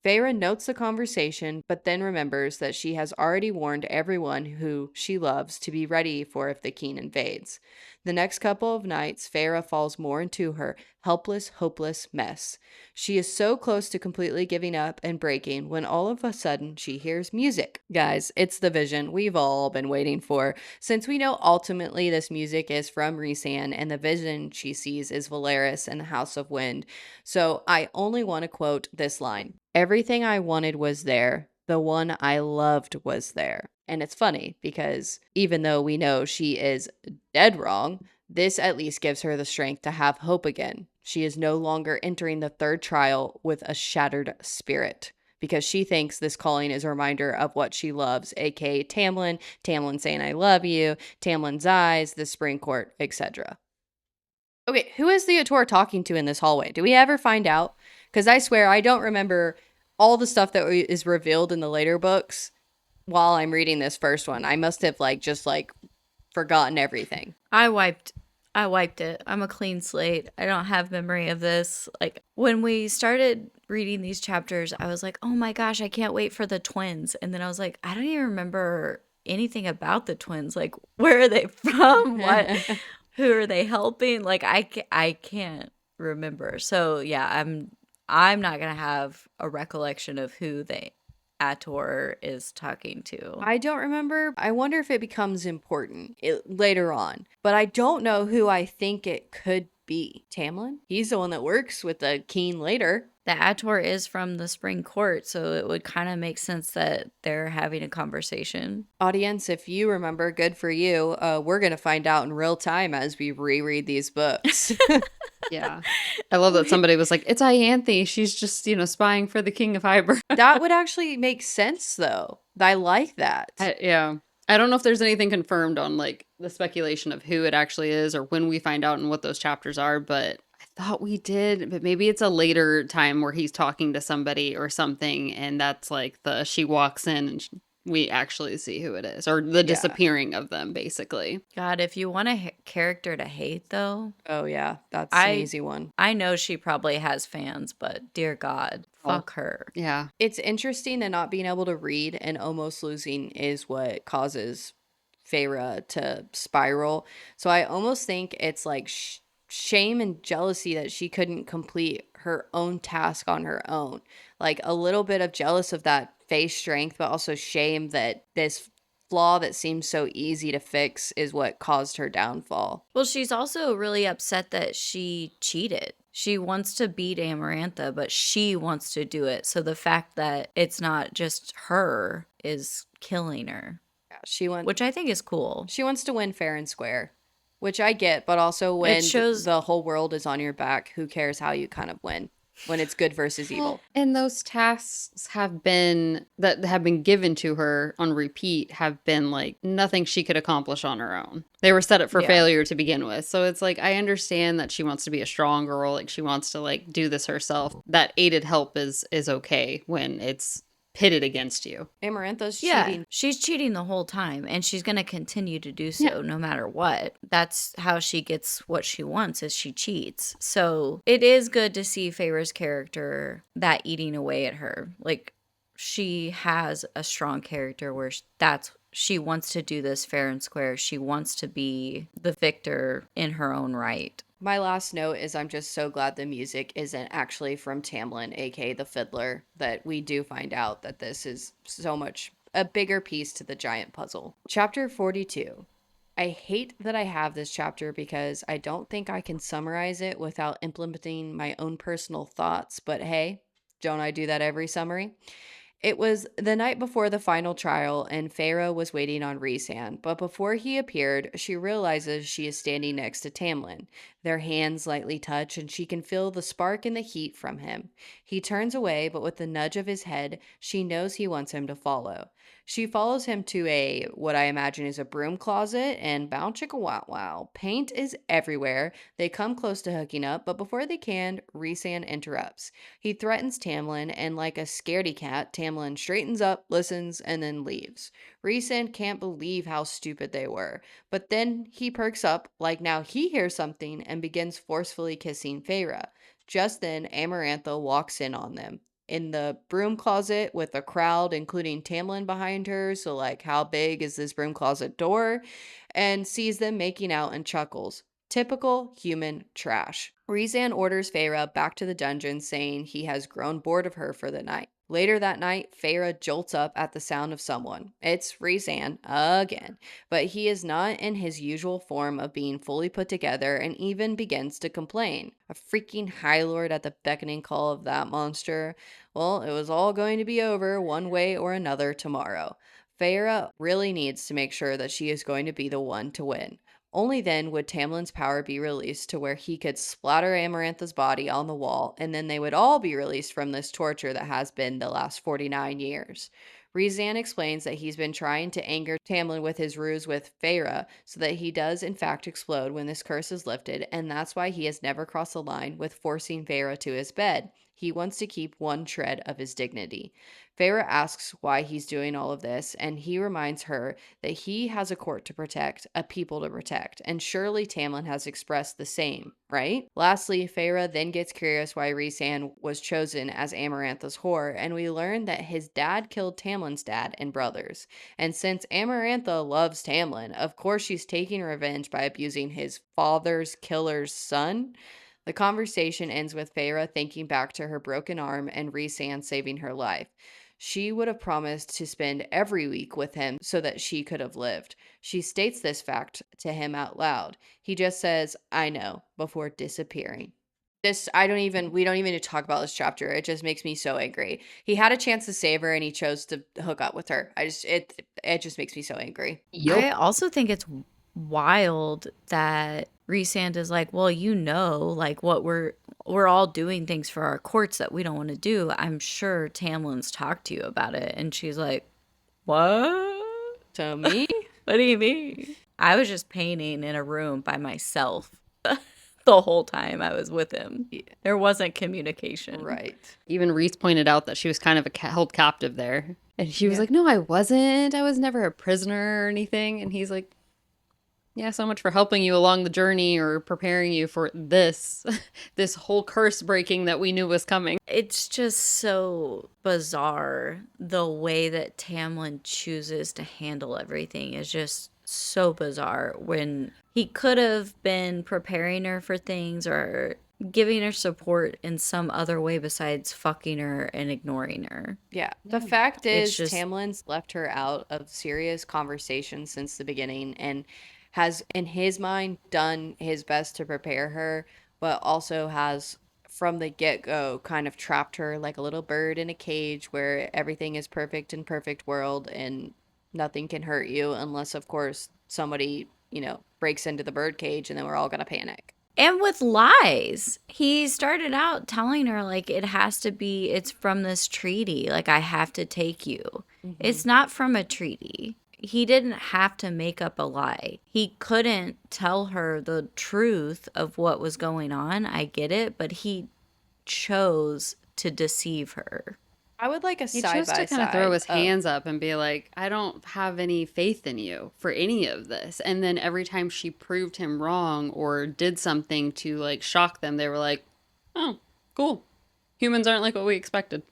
Feyre notes the conversation, but then remembers that she has already warned everyone who she loves to be ready for if the Keen invades. The next couple of nights, Feyre falls more into her helpless, hopeless mess. She is so close to completely giving up and breaking when all of a sudden she hears music. Guys, it's the vision we've all been waiting for, since we know ultimately this music is from Rhysand and the vision she sees is Valeris and the House of Wind. So I only want to quote this line. Everything I wanted was there. The one I loved was there. And it's funny because even though we know she is dead wrong, this at least gives her the strength to have hope again. She is no longer entering the third trial with a shattered spirit because she thinks this calling is a reminder of what she loves, aka Tamlin, Tamlin saying I love you, Tamlin's eyes, the spring court, etc. Okay, who is the ACOTAR talking to in this hallway? Do we ever find out? Because I swear I don't remember all the stuff that is revealed in the later books while I'm reading this first one. I must have just forgotten everything. I wiped it. I'm a clean slate. I don't have memory of this. Like when we started reading these chapters, I was like, "Oh my gosh, I can't wait for the twins." And then I was like, "I don't even remember anything about the twins. Like where are they from? What who are they helping?" Like I can't remember. So, yeah, I'm not going to have a recollection of who the ACOTAR is talking to. I don't remember. I wonder if it becomes important later on. But I don't know who I think it could be. Tamlin? He's the one that works with the Keen later. The ACOTAR is from the Spring Court, so it would kind of make sense that they're having a conversation. Audience, if you remember, good for you. We're going to find out in real time as we reread these books. Yeah. I love that somebody was like, it's Ianthe. She's just, spying for the King of Hybern. That would actually make sense, though. I like that. Yeah. I don't know if there's anything confirmed on like the speculation of who it actually is or when we find out and what those chapters are, but I thought we did, but maybe it's a later time where he's talking to somebody or something, and that's like she walks in and we actually see who it is, or the disappearing of them, basically. God, if you want a character to hate, though, Oh, yeah. That's an easy one. I know she probably has fans, but dear God, fuck her. Yeah. It's interesting that not being able to read and almost losing is what causes Feyre to spiral. So I almost think it's like shame and jealousy that she couldn't complete her own task on her own. Like a little bit of jealous of that Faye's strength, but also shame that this flaw that seems so easy to fix is what caused her downfall. Well, she's also really upset that she cheated. She wants to beat Amarantha, but she wants to do it. So the fact that it's not just her is killing her. Yeah, which I think is cool. She wants to win fair and square, which I get, but also when the whole world is on your back, who cares how you kind of win? When it's good versus evil. And those tasks have been given to her on repeat have been like nothing she could accomplish on her own. They were set up for failure to begin with. So it's like, I understand that she wants to be a strong girl, like she wants to like do this herself. That aided help is okay when it's pitted against you. Amarantha's cheating. She's cheating the whole time, and she's going to continue to do so no matter what. That's how she gets what she wants, is she cheats. So it is good to see Feyre's character that eating away at her. Like, she has a strong character where she wants to do this fair and square. She wants to be the victor in her own right. My last note is I'm just so glad the music isn't actually from Tamlin, aka the fiddler, that we do find out that this is so much a bigger piece to the giant puzzle. Chapter 42. I hate that I have this chapter because I don't think I can summarize it without implementing my own personal thoughts, but hey, don't I do that every summary? It was the night before the final trial, and Feyre was waiting on Rhysand, but before he appeared, she realizes she is standing next to Tamlin. Their hands lightly touch, and she can feel the spark and the heat from him. He turns away, but with a nudge of his head, she knows he wants him to follow. She follows him to what I imagine is a broom closet, and bow chicka wow wow. Paint is everywhere. They come close to hooking up, but before they can, Rhysand interrupts. He threatens Tamlin, and like a scaredy cat, Tamlin straightens up, listens, and then leaves. Rhysand can't believe how stupid they were, but then he perks up, like now he hears something, and begins forcefully kissing Feyre. Just then, Amarantha walks in on them in the broom closet with a crowd, including Tamlin behind her. So, like, how big is this broom closet door? And sees them making out and chuckles. Typical human trash. Rhysand orders Feyre back to the dungeon, saying he has grown bored of her for the night. Later that night, Feyre jolts up at the sound of someone. It's Rhysand again, but he is not in his usual form of being fully put together and even begins to complain. A freaking High Lord at the beckoning call of that monster. Well, it was all going to be over one way or another tomorrow. Feyre really needs to make sure that she is going to be the one to win. Only then would Tamlin's power be released to where he could splatter Amarantha's body on the wall, and then they would all be released from this torture that has been the last 49 years. Rhysand explains that he's been trying to anger Tamlin with his ruse with Feyre so that he does in fact explode when this curse is lifted, and that's why he has never crossed the line with forcing Feyre to his bed. He wants to keep one shred of his dignity. Feyre asks why he's doing all of this, and he reminds her that he has a court to protect, a people to protect, and surely Tamlin has expressed the same, right? Lastly, Feyre then gets curious why Rhysand was chosen as Amarantha's whore, and we learn that his dad killed Tamlin's dad and brothers. And since Amarantha loves Tamlin, of course she's taking revenge by abusing his father's killer's son. The conversation ends with Feyre thinking back to her broken arm and Rhysand saving her life. She would have promised to spend every week with him so that she could have lived. She states this fact to him out loud. He just says, "I know," before disappearing. We don't even need to talk about this chapter. It just makes me so angry. He had a chance to save her and he chose to hook up with her. It just makes me so angry. I also think it's wild that Rhysand is like, well, like what we're all doing things for our courts that we don't want to do. I'm sure Tamlin's talked to you about it. And she's like, what? To me? What do you mean? I was just painting in a room by myself the whole time I was with him. Yeah, There wasn't communication. right. Even Reese pointed out that she was kind of held captive there. And she was Yeah. like, no, I wasn't. I was never a prisoner or anything. And he's like, yeah, so much for helping you along the journey or preparing you for this, this whole curse breaking that we knew was coming. It's just so bizarre. The way that Tamlin chooses to handle everything is just so bizarre, when he could have been preparing her for things or giving her support in some other way besides fucking her and ignoring her. Yeah. The fact It's is, just Tamlin's left her out of serious conversation since the beginning and has, in his mind, done his best to prepare her, but also has, from the get go, kind of trapped her like a little bird in a cage where everything is perfect in perfect world and nothing can hurt you unless, of course, somebody, breaks into the bird cage and then we're all going to panic. and with lies. He started out telling her, like, it's from this treaty. Like, I have to take you. Hmm. It's not from a treaty. He didn't have to make up a lie. He couldn't tell her the truth of what was going on. I get it, but he chose to deceive her. I would like a He side chose by to kind of throw side his of. hands up and be like, I don't have any faith in you for any of this. And then every time she proved him wrong or did something to like shock them, they were like, oh, cool. Humans aren't like what we expected.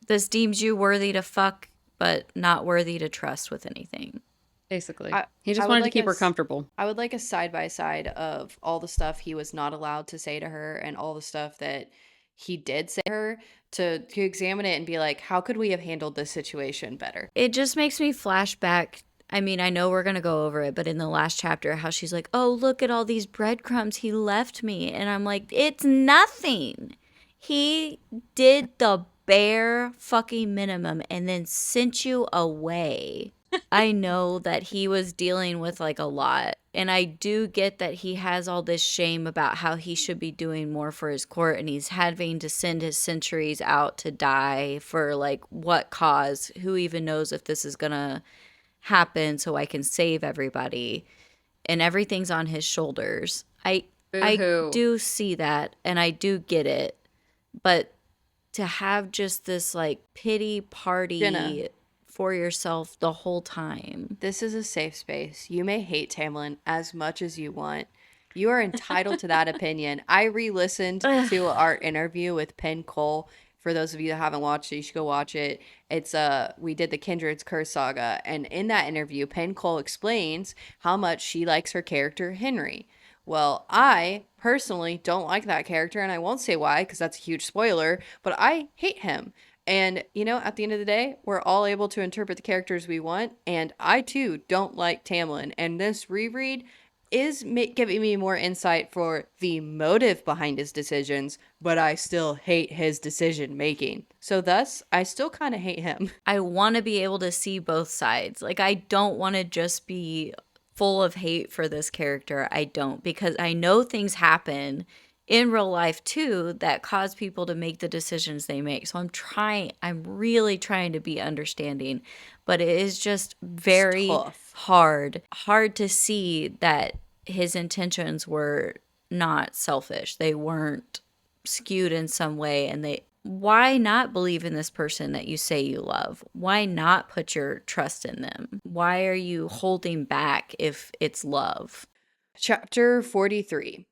This deems you worthy to fuck, but not worthy to trust with anything. Basically. I, He I just would wanted to like keep her comfortable. I would like a side by side of all the stuff he was not allowed to say to her and all the stuff that he did say to her to examine it and be like, how could we have handled this situation better? It just makes me flash back. I mean, I know we're going to go over it, but in the last chapter, how she's like, oh, look at all these breadcrumbs he left me. And I'm like, it's nothing. He did the bare fucking minimum and then sent you away. I know that he was dealing with like a lot. And I do get that he has all this shame about how he should be doing more for his court. And he's having to send his sentries out to die for like what cause? Who even knows if this is going to happen so I can save everybody? And everything's on his shoulders. I Boo-hoo. do see that and I do get it. But to have just this like pity Jenna, party for yourself the whole time. this is a safe space. You may hate Tamlin as much as you want. You are entitled to that opinion. I re-listened to our interview with Penn Cole. For those of you that haven't watched it, you should go watch it. It's we did the Kindred's Curse saga, and in that interview, Penn Cole explains how much she likes her character Henry. Well, I personally don't like that character, and I won't say why because that's a huge spoiler, but I hate him. And, at the end of the day, we're all able to interpret the characters we want. And I, too, don't like Tamlin. And this reread is giving me more insight for the motive behind his decisions, but I still hate his decision making. So, thus, I still kind of hate him. I want to be able to see both sides. Like, I don't want to just be full of hate for this character. I don't, because I know things happen in real life too that cause people to make the decisions they make. So I'm really trying to be understanding, but it is just It's very tough. hard to see that his intentions were not selfish. They weren't skewed in some way, and why not believe in this person that you say you love? Why not put your trust in them? Why are you holding back if it's love? Chapter 43.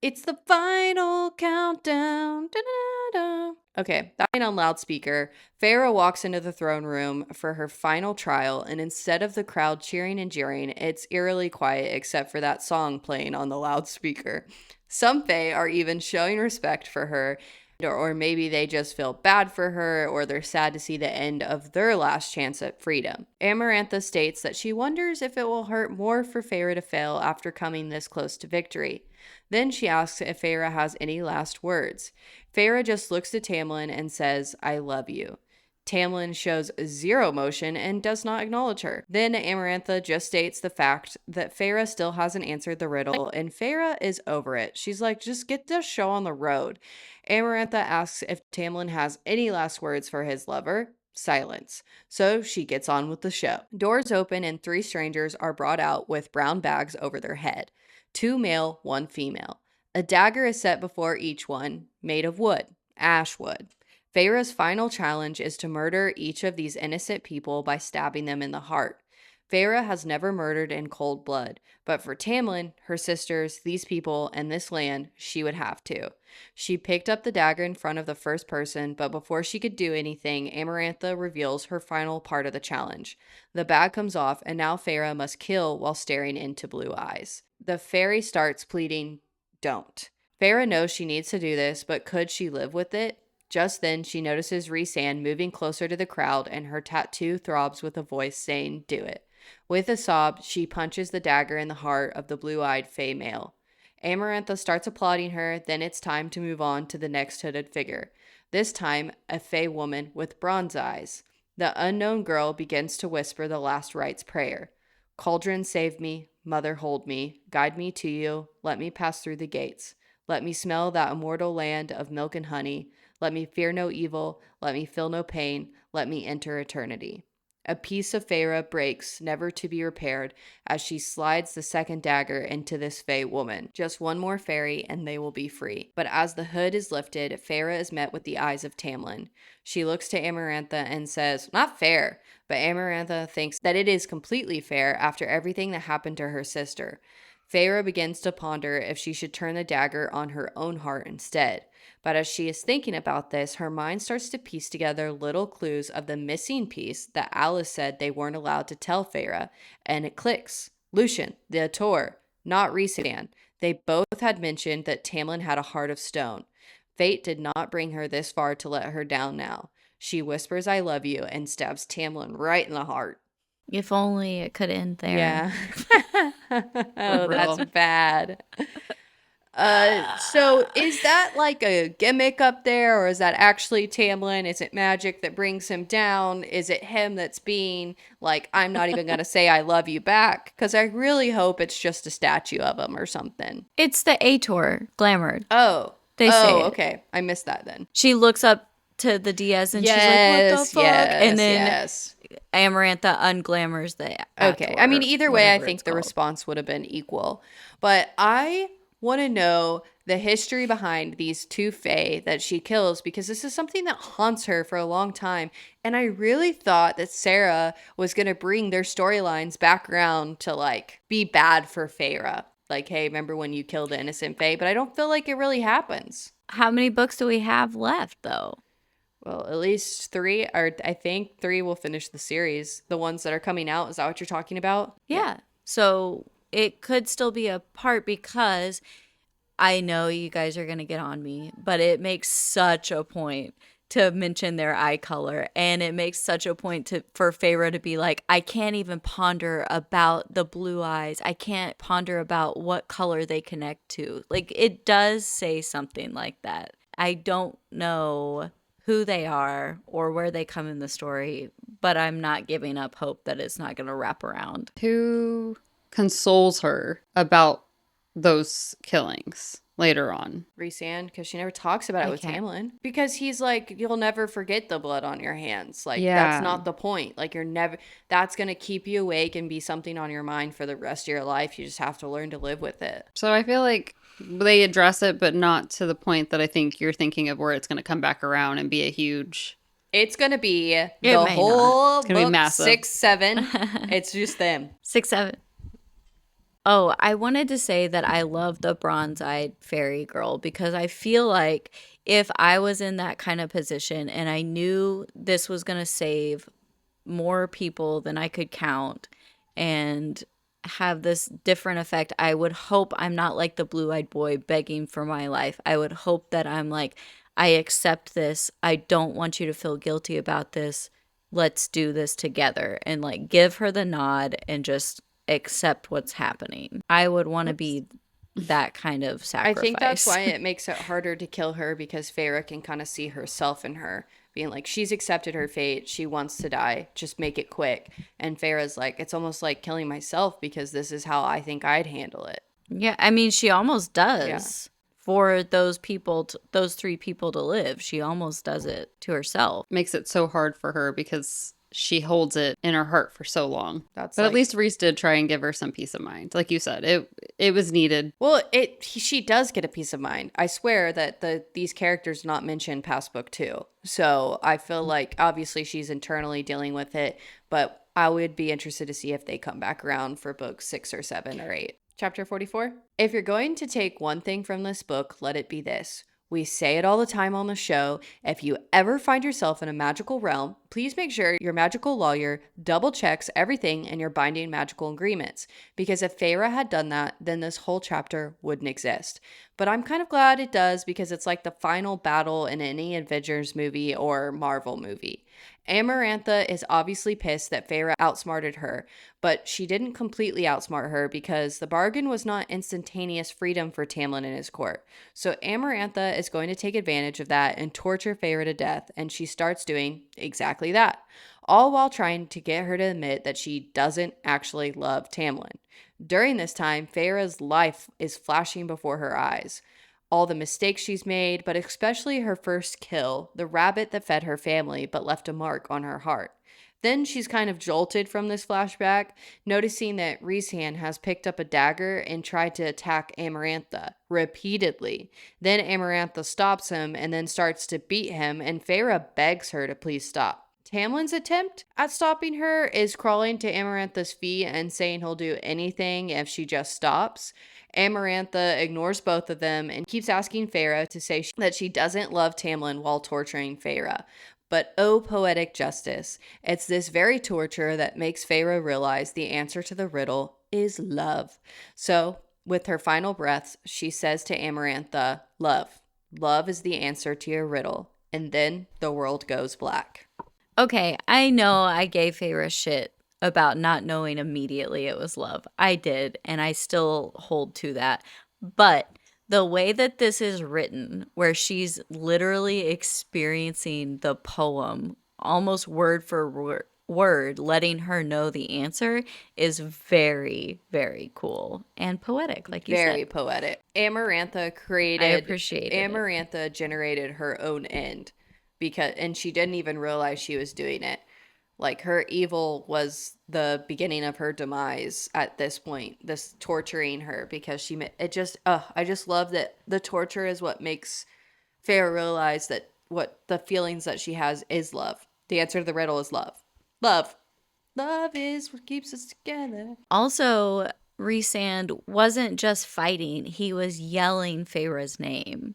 It's the final countdown. Da-da-da-da. Okay, that on loudspeaker, Farah walks into the throne room for her final trial, and instead of the crowd cheering and jeering, it's eerily quiet except for that song playing on the loudspeaker. Some Fae are even showing respect for her, or maybe they just feel bad for her, or they're sad to see the end of their last chance at freedom. Amarantha states that she wonders if it will hurt more for Feyre to fail after coming this close to victory. Then she asks if Feyre has any last words. Feyre just looks at Tamlin and says, I love you. Tamlin shows zero emotion and does not acknowledge her. Then Amarantha just states the fact that Feyre still hasn't answered the riddle, and Feyre is over it. She's like, just get this show on the road. Amarantha asks if Tamlin has any last words for his lover. Silence. So she gets on with the show. Doors open and 3 strangers are brought out with brown bags over their head. 2 male, 1 female. A dagger is set before each one, made of wood, ash wood. Feyre's final challenge is to murder each of these innocent people by stabbing them in the heart. Feyre has never murdered in cold blood, but for Tamlin, her sisters, these people, and this land, she would have to. She picked up the dagger in front of the first person, but before she could do anything, Amarantha reveals her final part of the challenge. The bag comes off, and now Feyre must kill while staring into blue eyes. The fairy starts pleading, "Don't." Feyre knows she needs to do this, but could she live with it? Just then, she notices Rhysand moving closer to the crowd, and her tattoo throbs with a voice saying, "Do it." With a sob, she punches the dagger in the heart of the blue-eyed fey male. Amarantha starts applauding her, then it's time to move on to the next hooded figure. This time, a fey woman with bronze eyes. The unknown girl begins to whisper the last rites prayer. "Cauldron, save me. Mother, hold me. Guide me to you. Let me pass through the gates. Let me smell that immortal land of milk and honey. Let me fear no evil. Let me feel no pain. Let me enter eternity." A piece of Feyre breaks, never to be repaired, as she slides the second dagger into this fey woman. Just one more fairy, and they will be free. But as the hood is lifted, Feyre is met with the eyes of Tamlin. She looks to Amarantha and says, "Not fair." But Amarantha thinks that it is completely fair after everything that happened to her sister. Feyre begins to ponder if she should turn the dagger on her own heart instead. But as she is thinking about this, her mind starts to piece together little clues of the missing piece that Alice said they weren't allowed to tell Feyre, and it clicks. Lucien, the ACOTAR, not Rhysand. They both had mentioned that Tamlin had a heart of stone. Fate did not bring her this far to let her down now. She whispers, "I love you," and stabs Tamlin right in the heart. If only it could end there. Yeah. Oh, that's real. bad. So is that like a gimmick up there, or is that actually Tamlin? Is it magic that brings him down? Is it him that's being like, "I'm not even going to say I love you back"? Because I really hope it's just a statue of him or something. It's the ACOTAR glamored. Oh. They say it. Okay. I missed that then. She looks up to the Diaz and she's like, "What the fuck?" And then Amarantha unglamours the Okay. ACOTAR, I mean, either way, I whatever think it's the called. response would have been equal. But I want to know the history behind these 2 fae that she kills, because this is something that haunts her for a long time. And I really thought that Sarah was going to bring their storylines back around to like be bad for Feyre. Like, hey, remember when you killed the innocent fae? But I don't feel like it really happens. How many books do we have left, though? Well, at least 3, or I think 3 will finish the series. The ones that are coming out, is that what you're talking about? Yeah. So it could still be a part, because I know you guys are going to get on me, but it makes such a point to mention their eye color, and it makes such a point for Feyre to be like, "I can't even ponder about the blue eyes. I can't ponder about what color they connect to." Like, it does say something like that. I don't know who they are or where they come in the story, but I'm not giving up hope that it's not going to wrap around. Who consoles her about those killings later on? Rhysand, because she never talks about it I with can't. Tamlin. Because he's like, "You'll never forget the blood on your hands." Like, Yeah. that's not the point. Like, that's going to keep you awake and be something on your mind for the rest of your life. You just have to learn to live with it. So I feel like they address it, but not to the point that I think you're thinking of, where it's going to come back around and be a huge... It's going to be It the may whole It's gonna be book massive. 6, 7. It's just them. 6, 7. Oh, I wanted to say that I love the bronze-eyed fairy girl, because I feel like if I was in that kind of position and I knew this was going to save more people than I could count and have this different effect, I would hope I'm not like the blue-eyed boy begging for my life. I would hope that I'm like, "I accept this. I don't want you to feel guilty about this. Let's do this together," and like give her the nod and just accept what's happening. I would want to be that kind of I sacrifice. think that's why it makes it harder to kill her, because Feyre can kind of see herself in her, being like, she's accepted her fate. She wants to die. Just make it quick. And Feyre's like, it's almost like killing myself, because this is how I think I'd handle it. Yeah, I mean, she almost does for those people, those three people to live. She almost does it to herself. Makes it so hard for her because she holds it in her heart for so long. That's But like, at least Reese did try and give her some peace of mind. Like you said, it was needed. well, she does get a peace of mind. I swear that these characters not mentioned past book 2. So I feel like obviously she's internally dealing with it, but I would be interested to see if they come back around for book 6 or 7 or 8. Chapter 44. If you're going to take one thing from this book, let it be this. We say it all the time on the show. If you ever find yourself in a magical realm, please make sure your magical lawyer double checks everything in your binding magical agreements. Because if Feyre had done that, then this whole chapter wouldn't exist. But I'm kind of glad it does because it's like the final battle in any Avengers movie or Marvel movie. Amarantha is obviously pissed that Feyre outsmarted her, but she didn't completely outsmart her because the bargain was not instantaneous freedom for Tamlin and his court. So Amarantha is going to take advantage of that and torture Feyre to death, and she starts doing exactly that, all while trying to get her to admit that she doesn't actually love Tamlin. During this time, Feyre's life is flashing before her eyes. All the mistakes she's made, but especially her first kill, the rabbit that fed her family but left a mark on her heart. Then she's kind of jolted from this flashback, noticing that Rhysand has picked up a dagger and tried to attack Amarantha repeatedly. Then Amarantha stops him and then starts to beat him, and Feyre begs her to please stop. Tamlin's attempt at stopping her is crawling to Amarantha's feet and saying he'll do anything if she just stops. Amarantha ignores both of them and keeps asking Feyre to say that she doesn't love Tamlin while torturing Feyre. But oh, poetic justice. It's this very torture that makes Feyre realize the answer to the riddle is love. So, with her final breaths, she says to Amarantha, love. Love is the answer to your riddle. And then the world goes black. Okay, I know I gave Feyre shit about not knowing immediately it was love. I did, and I still hold to that. But the way that this is written, where she's literally experiencing the poem almost word for word, letting her know the answer, is very, very cool and poetic, like you Very said. poetic. Amarantha I appreciated it. Amarantha generated her own end and she didn't even realize she was doing it. Like, her evil was the beginning of her demise at this point, this torturing her, because I just love that the torture is what makes Feyre realize that what the feelings that she has is love. The answer to the riddle is love. Love. Love is what keeps us together. Also, Rhysand wasn't just fighting, he was yelling Feyre's name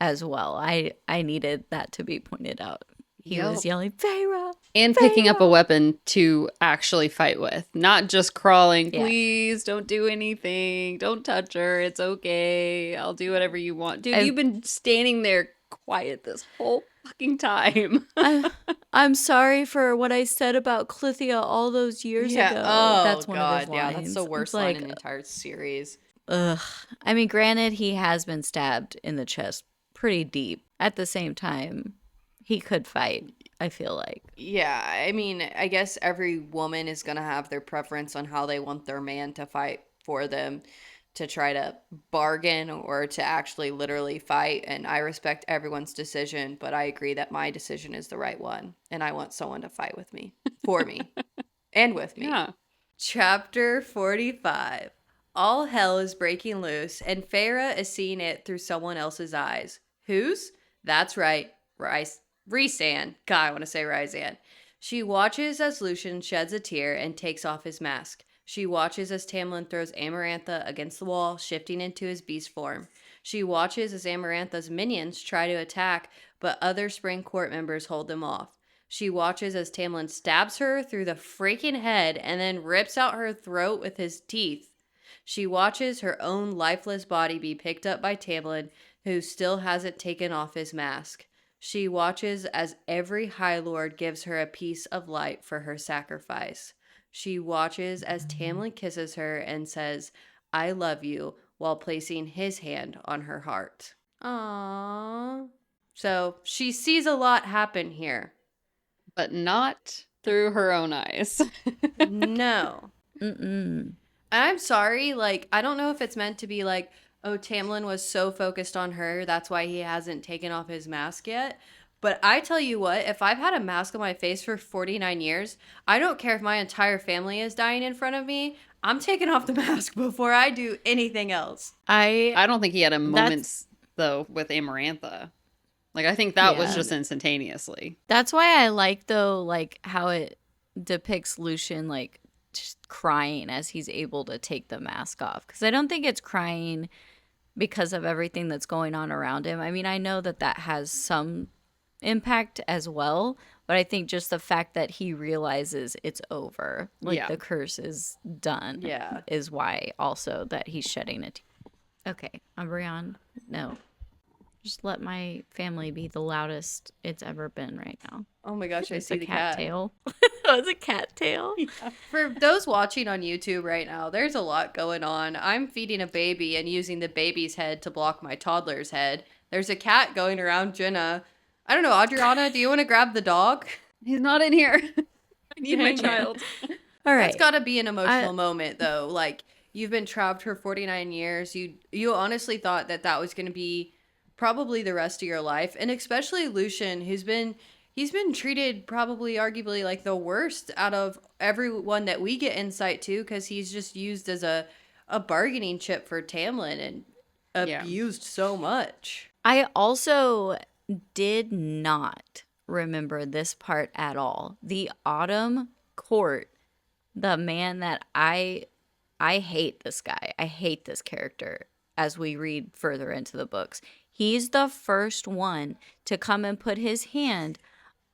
as well. I needed that to be pointed out. He was yelling, Feyre! And picking up a weapon to actually fight with. Not just crawling, please don't do anything. Don't touch her. It's okay. I'll do whatever you want. Dude, you've been standing there quiet this whole fucking time. I'm sorry for what I said about Clythia all those years ago. Oh, that's one of his lines. Yeah, that's the worst line in the entire series. Ugh. I mean, granted, he has been stabbed in the chest pretty deep. At the same time, he could fight, I feel like. Yeah, I mean, I guess every woman is going to have their preference on how they want their man to fight for them, to try to bargain or to actually literally fight. And I respect everyone's decision, but I agree that my decision is the right one. And I want someone to fight with me, for me, and with me. Yeah. Chapter 45. All hell is breaking loose, and Feyre is seeing it through someone else's eyes. Whose? That's right, Rhysand. God, I want to say Rhysand. She watches as Lucian sheds a tear and takes off his mask. She watches as Tamlin throws Amarantha against the wall, shifting into his beast form. She watches as Amarantha's minions try to attack, but other Spring Court members hold them off. She watches as Tamlin stabs her through the freaking head and then rips out her throat with his teeth. She watches her own lifeless body be picked up by Tamlin, who still hasn't taken off his mask. She watches as every High Lord gives her a piece of light for her sacrifice. She watches as Tamlin kisses her and says, I love you, while placing his hand on her heart. Aww. So she sees a lot happen here. But not through her own eyes. No. Mm-mm. I'm sorry, like, I don't know if it's meant to be like, oh, Tamlin was so focused on her, that's why he hasn't taken off his mask yet. But I tell you what, if I've had a mask on my face for 49 years, I don't care if my entire family is dying in front of me. I'm taking off the mask before I do anything else. I don't think he had a That's moment, though, with Amarantha. Like, I think that was yeah. just instantaneously. That's why I like though, like how it depicts Lucian like just crying as he's able to take the mask off. Because I don't think it's crying because of everything that's going on around him. I mean, I know that that has some impact as well, but I think just the fact that he realizes it's over, like Yeah. the curse is done, Yeah. is why also that he's shedding it. Okay, Umbreon, no. Just let my family be the loudest it's ever been right now. Oh my gosh, I It's see a the cat cat. tail. Oh, it's a cat tail. For those watching on YouTube right now, there's a lot going on. I'm feeding a baby and using the baby's head to block my toddler's head. There's a cat going around Jenna. I don't know, Adriana, do you want to grab the dog? He's not in here. I need my Dang it. child. All That's right. got to be an I, emotional moment, though. Like, you've been trapped for 49 years. You honestly thought that that was going to be probably the rest of your life, and especially Lucian, he's been treated probably arguably like the worst out of everyone that we get insight to, because he's just used as a bargaining chip for Tamlin and Yeah. abused so much. I also did not remember this part at all. The Autumn Court, the man that I hate this guy. I hate this character as we read further into the books. He's the first one to come and put his hand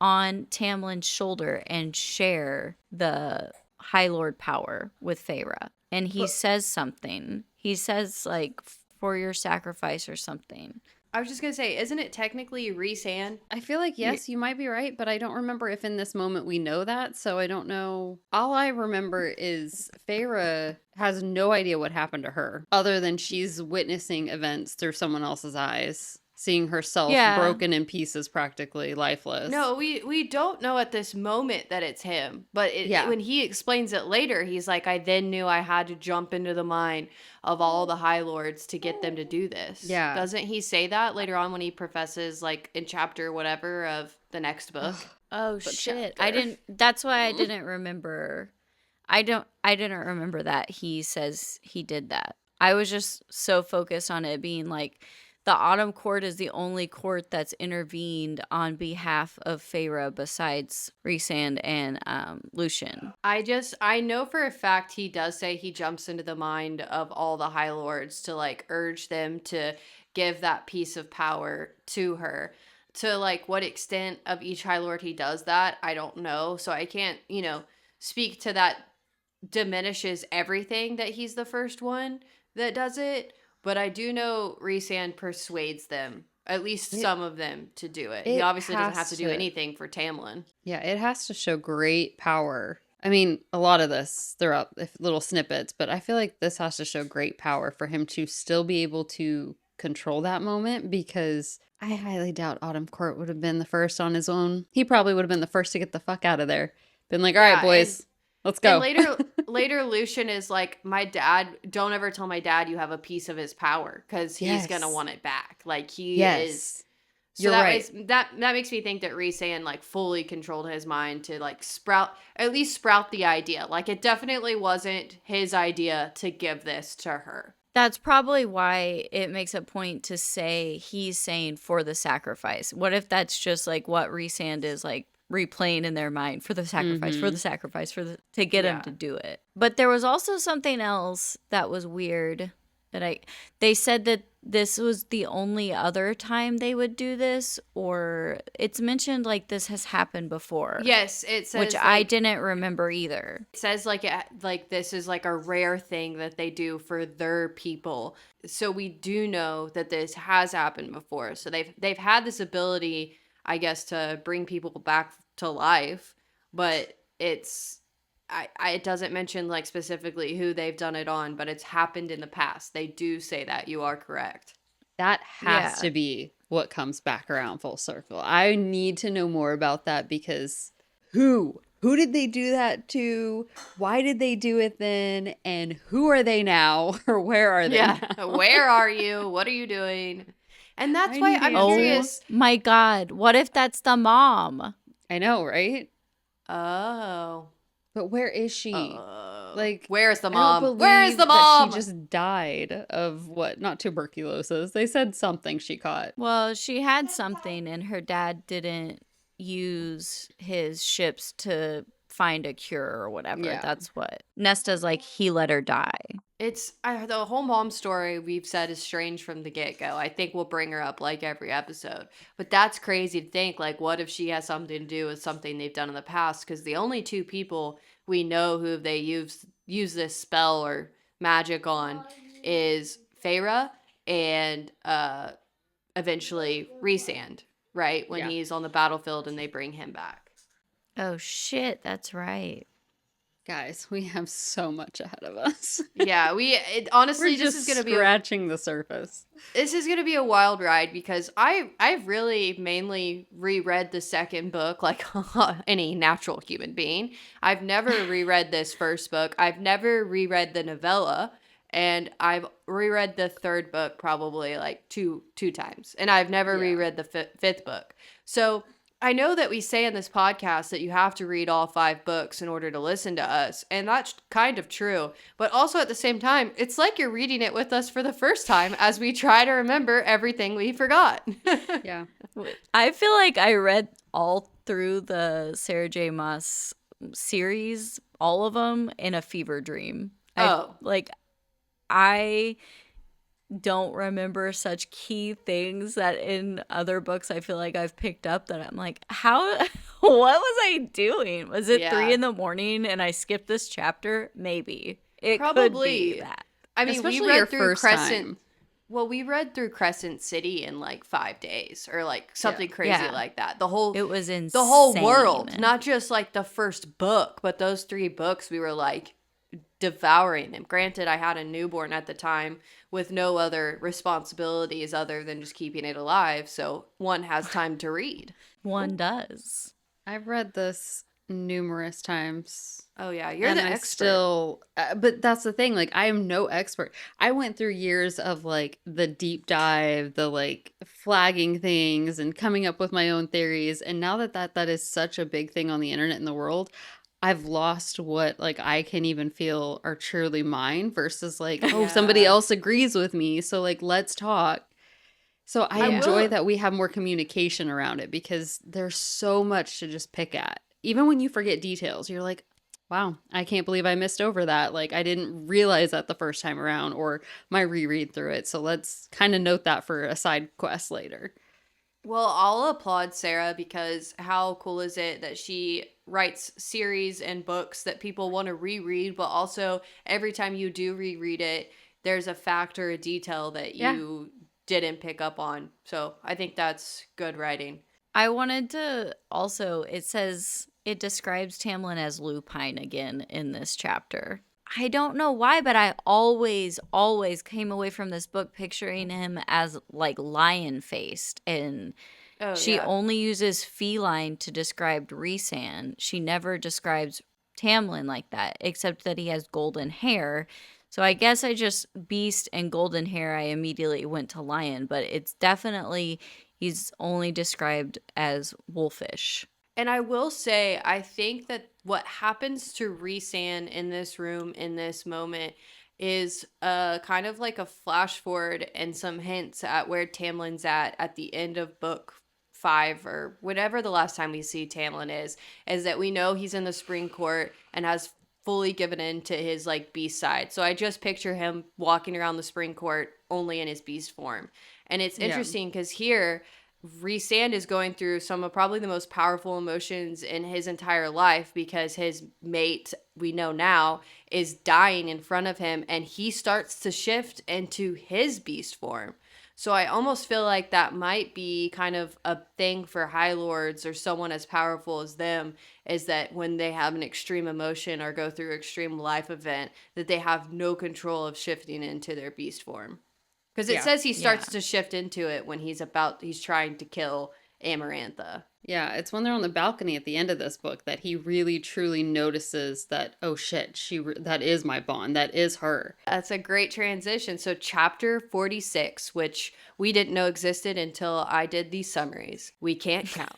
on Tamlin's shoulder and share the High Lord power with Feyre. And he But says something. He says, like, for your sacrifice or something. I was just going to say, isn't it technically Rhys-Anne? I feel like, yes, you might be right, but I don't remember if in this moment we know that, so I don't know. All I remember is Feyre has no idea what happened to her, other than she's witnessing events through someone else's eyes, seeing herself Yeah. broken in pieces, practically lifeless. No, we don't know at this moment that it's him. But Yeah. when he explains it later, he's like, I then knew I had to jump into the mind of all the High Lords to get them to do this. Yeah. Doesn't he say that later on when he professes, like, in chapter whatever of the next book? Oh What shit. chapter? I didn't that's why I didn't remember. I didn't remember that he says he did that. I was just so focused on it being like the Autumn Court is the only court that's intervened on behalf of Feyre besides Rhysand and Lucian. I know for a fact he does say he jumps into the mind of all the High Lords to, like, urge them to give that piece of power to her. To, like, what extent of each High Lord he does that, I don't know. So I can't, speak to that diminishes everything that he's the first one that does it. But I do know Rhysand persuades them, at least It- some of them, to do it. He it obviously doesn't have has to do anything for Tamlin. Yeah, it has to show great power. I mean, a lot of this throughout little snippets, but I feel like this has to show great power for him to still be able to control that moment, because I highly doubt Autumn Court would have been the first on his own. He probably would have been the first to get the fuck out of there. Been like, all right, Yeah, boys, let's and go. later Lucian is like, my dad, don't ever tell my dad you have a piece of his power, because he's gonna Yes. want it back. Like, he is. Yes. So You're that right. makes that makes me think that Rhysand, like, fully controlled his mind to, like, at least sprout the idea. Like, it definitely wasn't his idea to give this to her. That's probably why it makes a point to say he's saying for the sacrifice. What if that's just like what Rhysand is like replaying in their mind for the sacrifice, for Mm-hmm. the sacrifice, to get him Yeah. to do it. But there was also something else that was weird that they said that this was the only other time they would do this, or it's mentioned like this has happened before. Yes, it says, Which I didn't remember either. it says like this is like a rare thing that they do for their people. So we do know that this has happened before. So they've had this ability, I guess, to bring people back to life, but it doesn't mention, like, specifically who they've done it on, but it's happened in the past. They do say that. You are correct. That has Yeah. to be what comes back around full circle. I need to know more about that, because who? Who did they do that to? Why did they do it then? And who are they now? Or where are they Yeah. now? Where are you? What are you doing? And that's I why need I'm Oh answers. curious. my God. What if that's the mom? I know, right? Oh. But where is she? Oh. Like, Where's the I don't mom? Where is the believe that she mom? just died of what? Not tuberculosis. They said something she caught. Well, she had something, and her dad didn't use his ships to find a cure or whatever. Yeah. That's what Nesta's like, he let her die. It's the whole mom story we've said is strange from the get go. I think we'll bring her up like every episode. But that's crazy to think. Like, what if she has something to do with something they've done in the past? Because the only two people we know who they use this spell or magic on is Feyre and eventually Rhysand, right? When Yeah. he's on the battlefield and they bring him back. Oh shit, that's right. Guys, we have so much ahead of us. Yeah, We're honestly, this is just gonna be scratching the surface. this is gonna be a wild ride because I've really mainly reread the second book like any natural human being. I've never reread this first book. I've never reread the novella, and I've reread the third book probably like two times, and I've never Yeah. reread the fifth book. So I know that we say in this podcast that you have to read all 5 books in order to listen to us, and that's kind of true. But also at the same time, it's like you're reading it with us for the first time as we try to remember everything we forgot. Yeah. I feel like I read all through the Sarah J. Maas series, all of them, in a fever dream. Oh. I don't remember such key things that in other books I feel like I've picked up that I'm like, how, what was I doing? Was it Yeah. 3 a.m. and I skipped this chapter? Maybe. It could Probably. be that. I mean, Especially we your read through first Crescent. time. Well, we read through Crescent City in like 5 days or like something crazy Yeah. like that. The whole It was the whole insane. world, not just like the first book, but those 3 books we were like devouring them. Granted, I had a newborn at the time with no other responsibilities other than just keeping it alive, so one has time to read. One does. I've read this numerous times. Oh yeah, you're and the I expert. still, but that's the thing. Like, I am no expert. I went through years of like the deep dive, the like flagging things, and coming up with my own theories. And now that is such a big thing on the internet in the world, I've lost what like I can even feel are truly mine versus like, oh, somebody Yeah. else agrees with me, so like let's talk. So I Yeah. enjoy that we have more communication around it because there's so much to just pick at. Even when you forget details, you're like, wow, I can't believe I missed over that. Like, I didn't realize that the first time around or my reread through it. So let's kind of note that for a side quest later. Well, I'll applaud Sarah because how cool is it that she writes series and books that people want to reread, but also every time you do reread it, there's a fact or a detail that Yeah. you didn't pick up on. So I think that's good writing. I wanted to also, it says it describes Tamlin as lupine again in this chapter. I don't know why, but I always came away from this book picturing him as like lion faced, and Oh, she yeah. only uses feline to describe Rhysand. She never describes Tamlin like that, except that he has golden hair. So I guess I just beast and golden hair, I immediately went to lion, but it's definitely he's only described as wolfish. And I will say, I think that what happens to Rhysand in this room, in this moment, is kind of like a flash forward and some hints at where Tamlin's at the end of book 5 or whatever the last time we see Tamlin is that we know he's in the Spring Court and has fully given in to his like beast side. So I just picture him walking around the Spring Court only in his beast form. And it's Yeah. interesting because here Rhysand is going through some of probably the most powerful emotions in his entire life because his mate, we know now, is dying in front of him and he starts to shift into his beast form. So I almost feel like that might be kind of a thing for High Lords or someone as powerful as them, is that when they have an extreme emotion or go through extreme life event, that they have no control of shifting into their beast form. Because it Yeah. says he starts to shift into it when he's trying to kill Amarantha. Yeah, it's when they're on the balcony at the end of this book that he really truly notices that, oh shit, that is my bond. That is her. That's a great transition. So chapter 46, which we didn't know existed until I did these summaries. We can't count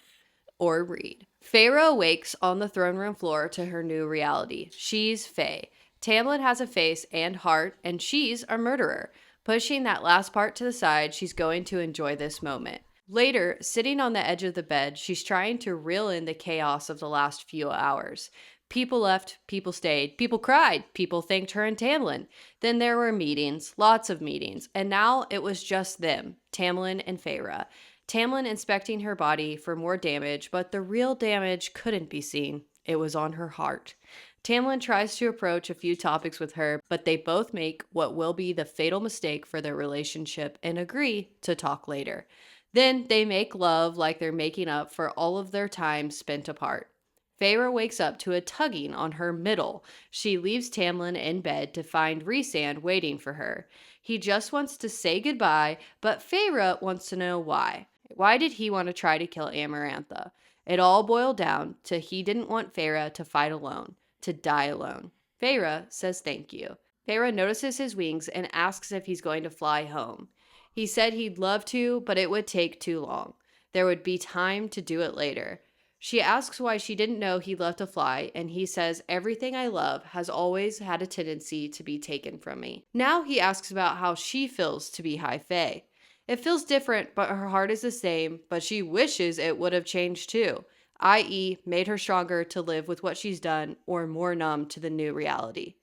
or read. Feyre awakes on the throne room floor to her new reality. She's Fae. Tamlin has a face and heart, and she's a murderer. Pushing that last part to the side, she's going to enjoy this moment. Later, sitting on the edge of the bed, she's trying to reel in the chaos of the last few hours. People left, people stayed, people cried, people thanked her and Tamlin. Then there were meetings, lots of meetings, and now it was just them, Tamlin and Feyre. Tamlin inspecting her body for more damage, but the real damage couldn't be seen. It was on her heart. Tamlin tries to approach a few topics with her, but they both make what will be the fatal mistake for their relationship and agree to talk later. Then they make love like they're making up for all of their time spent apart. Feyre wakes up to a tugging on her middle. She leaves Tamlin in bed to find Rhysand waiting for her. He just wants to say goodbye, but Feyre wants to know why. Why did he want to try to kill Amarantha? It all boiled down to he didn't want Feyre to fight alone, to die alone. Feyre says thank you. Feyre notices his wings and asks if he's going to fly home. He said he'd love to, but it would take too long. There would be time to do it later. She asks why she didn't know he loved to fly, and he says everything I love has always had a tendency to be taken from me. Now he asks about how she feels to be high fae. It feels different, but her heart is the same, but she wishes it would have changed too, i.e. made her stronger to live with what she's done or more numb to the new reality.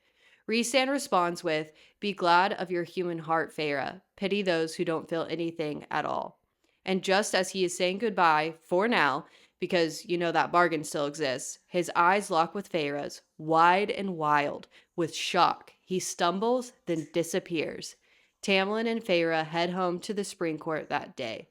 Rhysand responds with, be glad of your human heart, Feyre. Pity those who don't feel anything at all. And just as he is saying goodbye, for now, because you know that bargain still exists, his eyes lock with Feyre's, wide and wild, with shock. He stumbles, then disappears. Tamlin and Feyre head home to the spring court that day.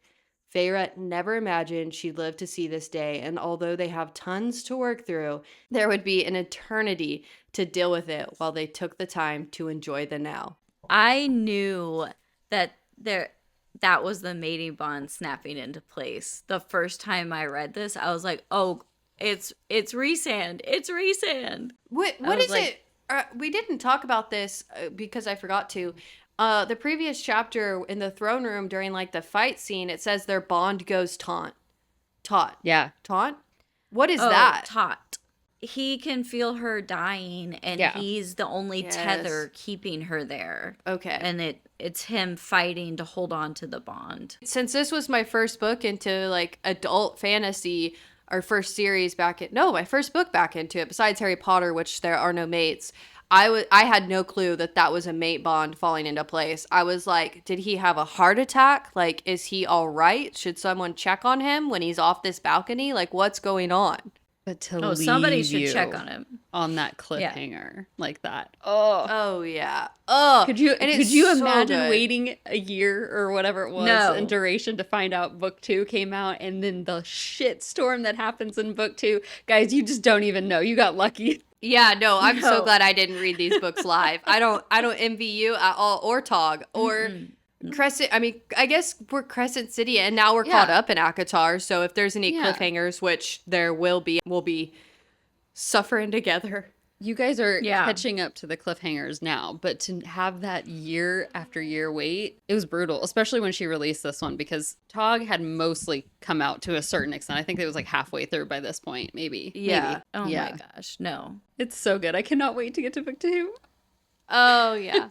Feyre never imagined she'd live to see this day, and although they have tons to work through, there would be an eternity to deal with it while they took the time to enjoy the now. I knew that that was the mating bond snapping into place. The first time I read this, I was like, "Oh, it's Rhysand. It's Rhysand." What is like, it? We didn't talk about this because I forgot to. The previous chapter in the throne room during like the fight scene, it says their bond goes taut. Yeah. Taunt? What is that? Taut. He can feel her dying, and he's the only tether keeping her there. Okay. And it's him fighting to hold on to the bond. Since this was my first book into like adult fantasy, our first series my first book back into it, besides Harry Potter, which there are no mates, I had no clue that was a mate bond falling into place. I was like, did he have a heart attack? Like, is he all right? Should someone check on him when he's off this balcony? Like, what's going on? But to somebody should check on him on that cliffhanger like that. Oh yeah. Oh, could you imagine waiting a year or whatever it was in duration to find out book 2 came out, and then the shit storm that happens in book 2? Guys, you just don't even know. You got lucky. Yeah, no, I'm so glad I didn't read these books live. I don't envy you at all, or Tog, or Crescent. I mean, I guess we're Crescent City, and now we're caught up in ACOTAR. So if there's any cliffhangers, which there will be, we'll be suffering together. You guys are catching up to the cliffhangers now, but to have that year after year wait, it was brutal, especially when she released this one, because Tog had mostly come out to a certain extent. I think it was like halfway through by this point, maybe. Yeah. Maybe. Oh my gosh, no. It's so good. I cannot wait to get to book 2. Oh yeah.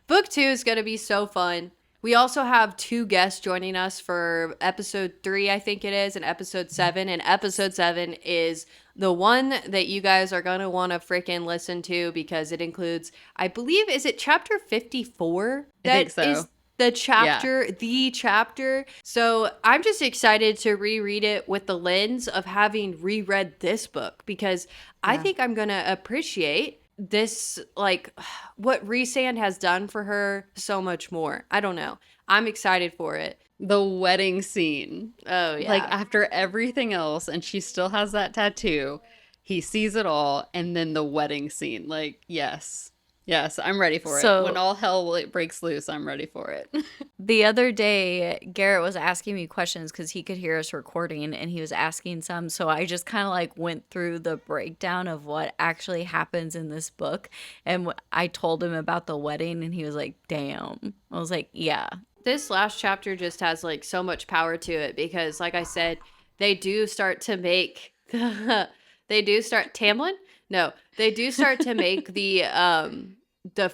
Book 2 is going to be so fun. We also have 2 guests joining us for episode 3, I think it is, and episode 7. And episode 7 is the one that you guys are going to want to freaking listen to, because it includes, I believe, is it chapter 54? I think so. Is the chapter. So I'm just excited to reread it with the lens of having reread this book, because I think I'm going to appreciate this, like, what Rhysand has done for her so much more. I don't know. I'm excited for it. The wedding scene. Oh, yeah. Like, after everything else, and she still has that tattoo, he sees it all, and then the wedding scene. Like, yes. Yes, I'm ready for it. When So all hell breaks loose, I'm ready for it. the other day, Garrett was asking me questions because he could hear us recording and he was asking some. So I just kind of like went through the breakdown of what actually happens in this book. And I told him about the wedding and he was like, damn. I was like, yeah. This last chapter just has like so much power to it because, like I said, they do start to make they do start Tamlin? No, they do start to make the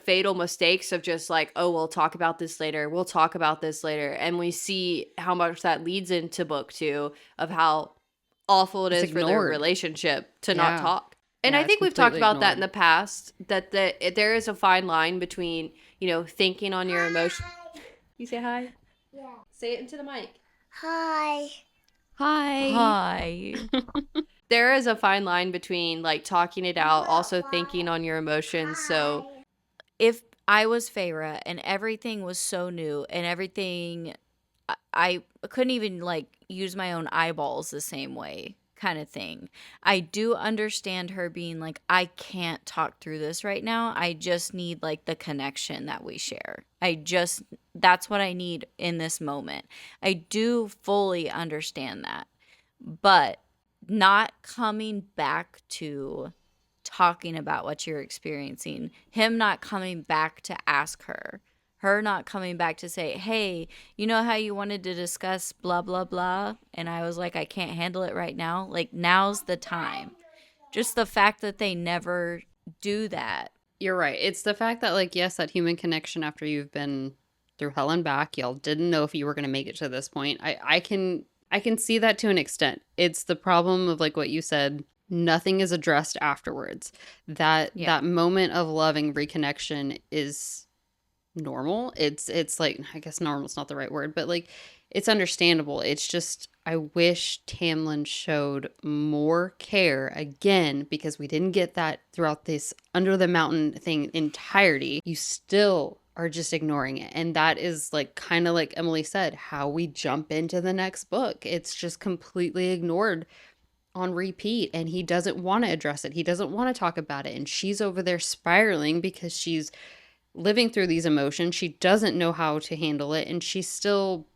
fatal mistakes of just like, oh, we'll talk about this later. We'll talk about this later. And we see how much that leads into book 2 of how awful it It's is for their ignored. relationship to not Yeah. talk. And Yeah, I it's think we've talked completely about that in the ignored. past, that there is a fine line between, thinking on your emotions. You say hi? Yeah. Say it into the mic. Hi. Hi. There is a fine line between like talking it out, also thinking on your emotions. So If I was Feyre and everything was so new and everything, I couldn't even like use my own eyeballs the same way, kind of thing. I do understand her being like, I can't talk through this right now. I just need like the connection that we share. That's what I need in this moment. I do fully understand that. But not coming back to talking about what you're experiencing, him not coming back to ask her not coming back to say, hey, you know how you wanted to discuss blah, blah, blah? And I was like, I can't handle it right now. Like, now's the time. Just the fact that they never do that. You're right. It's the fact that, like, yes, that human connection after you've been through hell and back, y'all didn't know if you were going to make it to this point. I can see that to an extent. It's the problem of like what you said, nothing is addressed afterwards. That Yeah. that moment of loving reconnection is normal. It's like, I guess normal's not the right word, but like it's understandable. It's just I wish Tamlin showed more care again because we didn't get that throughout this under the mountain thing entirety. You still are just ignoring it. And that is like kind of like Emily said, how we jump into the next book. It's just completely ignored on repeat and he doesn't want to address it. He doesn't want to talk about it. And she's over there spiraling because she's living through these emotions. She doesn't know how to handle it and she's still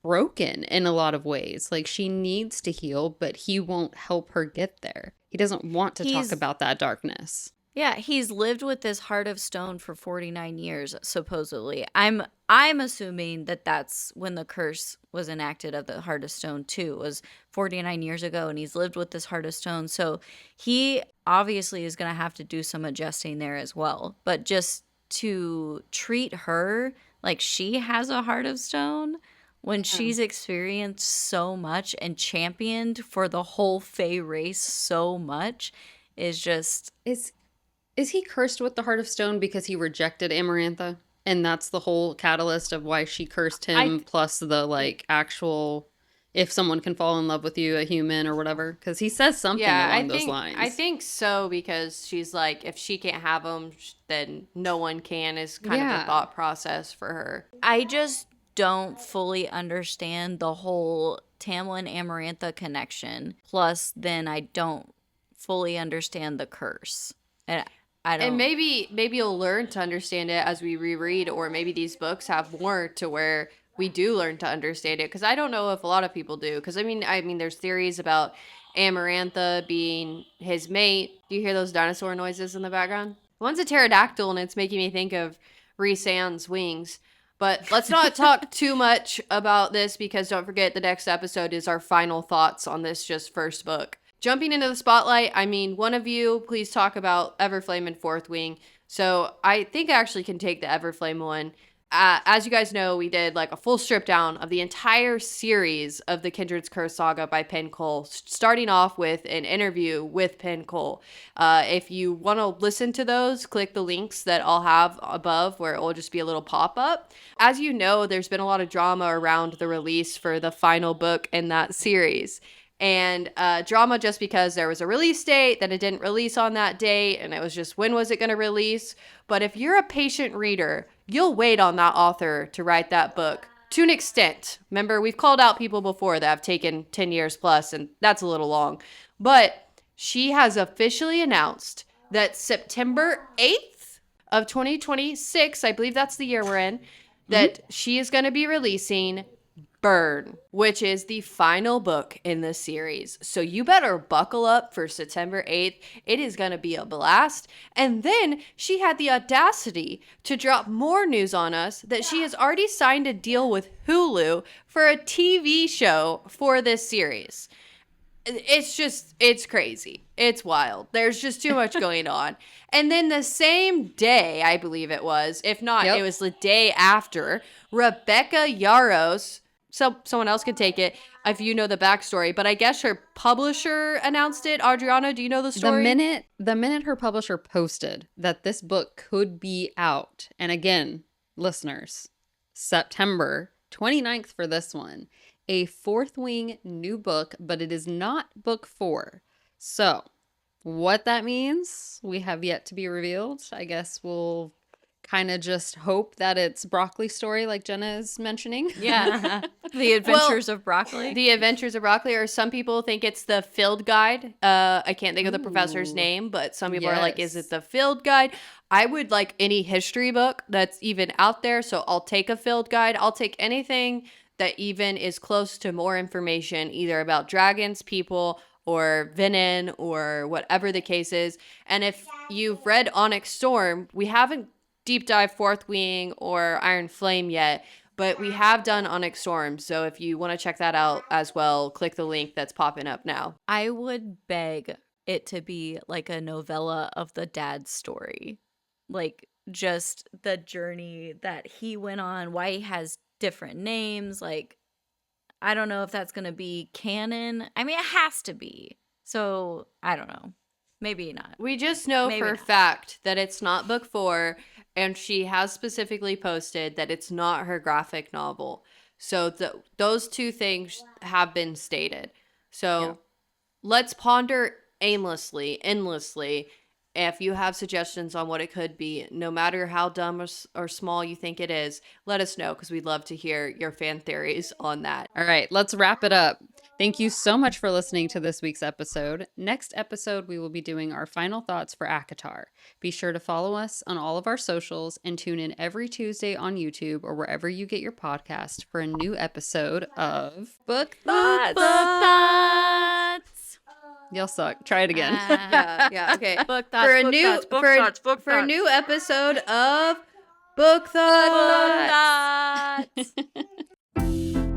broken in a lot of ways. Like she needs to heal, but he won't help her get there. He doesn't want to talk He's about that darkness. Yeah, he's lived with this heart of stone for 49 years supposedly. I'm assuming that that's when the curse was enacted of the heart of stone too. It was 49 years ago and he's lived with this heart of stone. So he obviously is going to have to do some adjusting there as well. But just to treat her like she has a heart of stone when she's experienced so much and championed for the whole Fae race so much is just Is he cursed with the heart of stone because he rejected Amarantha? And that's the whole catalyst of why she cursed him, plus the like actual if someone can fall in love with you, a human or whatever. Because he says something yeah, along those lines. I think so because she's like, if she can't have him, then no one can. Is kind of the thought process for her. I just don't fully understand the whole Tamlin Amarantha connection. Plus, then I don't fully understand the curse. And I don't. And maybe you'll learn to understand it as we reread, or maybe these books have more to where we do learn to understand it. Because I don't know if a lot of people do. Because I mean, there's theories about Amarantha being his mate. Do you hear those dinosaur noises in the background? One's a pterodactyl, and it's making me think of Rhysand's wings. But let's not talk too much about this because don't forget the next episode is our final thoughts on this just first book. Jumping into the spotlight, I mean, one of you, please talk about Everflame and Fourth Wing. So I think I actually can take the Everflame one. As you guys know, we did like a full strip down of the entire series of the Kindred's Curse saga by Penn Cole, starting off with an interview with Penn Cole. If you want to listen to those, click the links that I'll have above where it will just be a little pop-up. As you know, there's been a lot of drama around the release for the final book in that series. And drama just because there was a release date, then it didn't release on that date, and it was just when was it going to release. But if you're a patient reader, you'll wait on that author to write that book to an extent. Remember, we've called out people before that have taken 10 years plus, and that's a little long. But she has officially announced that September 8th, of 2026, I believe that's the year we're in, that she is going to be releasing Burn, which is the final book in the series. So you better buckle up for September 8th. It is going to be a blast. And then she had the audacity to drop more news on us that she has already signed a deal with Hulu for a TV show for this series. It's crazy. It's wild. There's just too much going on. And then the same day, I believe it was, if not, it was the day after, Rebecca Yarros, so someone else could take it if you know the backstory, but I guess her publisher announced it. Adriana, do you know the story? The minute her publisher posted that this book could be out, and again, listeners, September 29th for this one, a Fourth Wing new book, but it is not book 4. So, what that means, we have yet to be revealed. I guess we'll kind of just hope that it's Broccoli story like Jenna is mentioning. Yeah. The Adventures of Broccoli. The Adventures of Broccoli, or some people think it's the Field Guide. I can't think of the professor's name, but some people are like, is it the Field Guide? I would like any history book that's even out there, so I'll take a Field Guide. I'll take anything that even is close to more information, either about dragons, people, or Venin, or whatever the case is. And if you've read Onyx Storm, we haven't deep dive Fourth Wing or Iron Flame yet, but we have done Onyx Storm. So if you want to check that out as well, click the link that's popping up now. I would beg it to be like a novella of the dad's story. Like just the journey that he went on, why he has different names. Like, I don't know if that's going to be canon. I mean, it has to be. So I don't know. Maybe not. We just know for a fact that it's not book 4, and she has specifically posted that it's not her graphic novel. So those two things have been stated. So let's ponder aimlessly, endlessly. If you have suggestions on what it could be, no matter how dumb or small you think it is, let us know, because we'd love to hear your fan theories on that. All right, let's wrap it up. Thank you so much for listening to this week's episode. Next episode, we will be doing our final thoughts for ACOTAR. Be sure to follow us on all of our socials and tune in every Tuesday on YouTube or wherever you get your podcast for a new episode of Book Thots. Book Thoughts. Y'all suck. Try it again. Yeah, okay. Book Thoughts, For a new episode of Book Thoughts. Book Thoughts.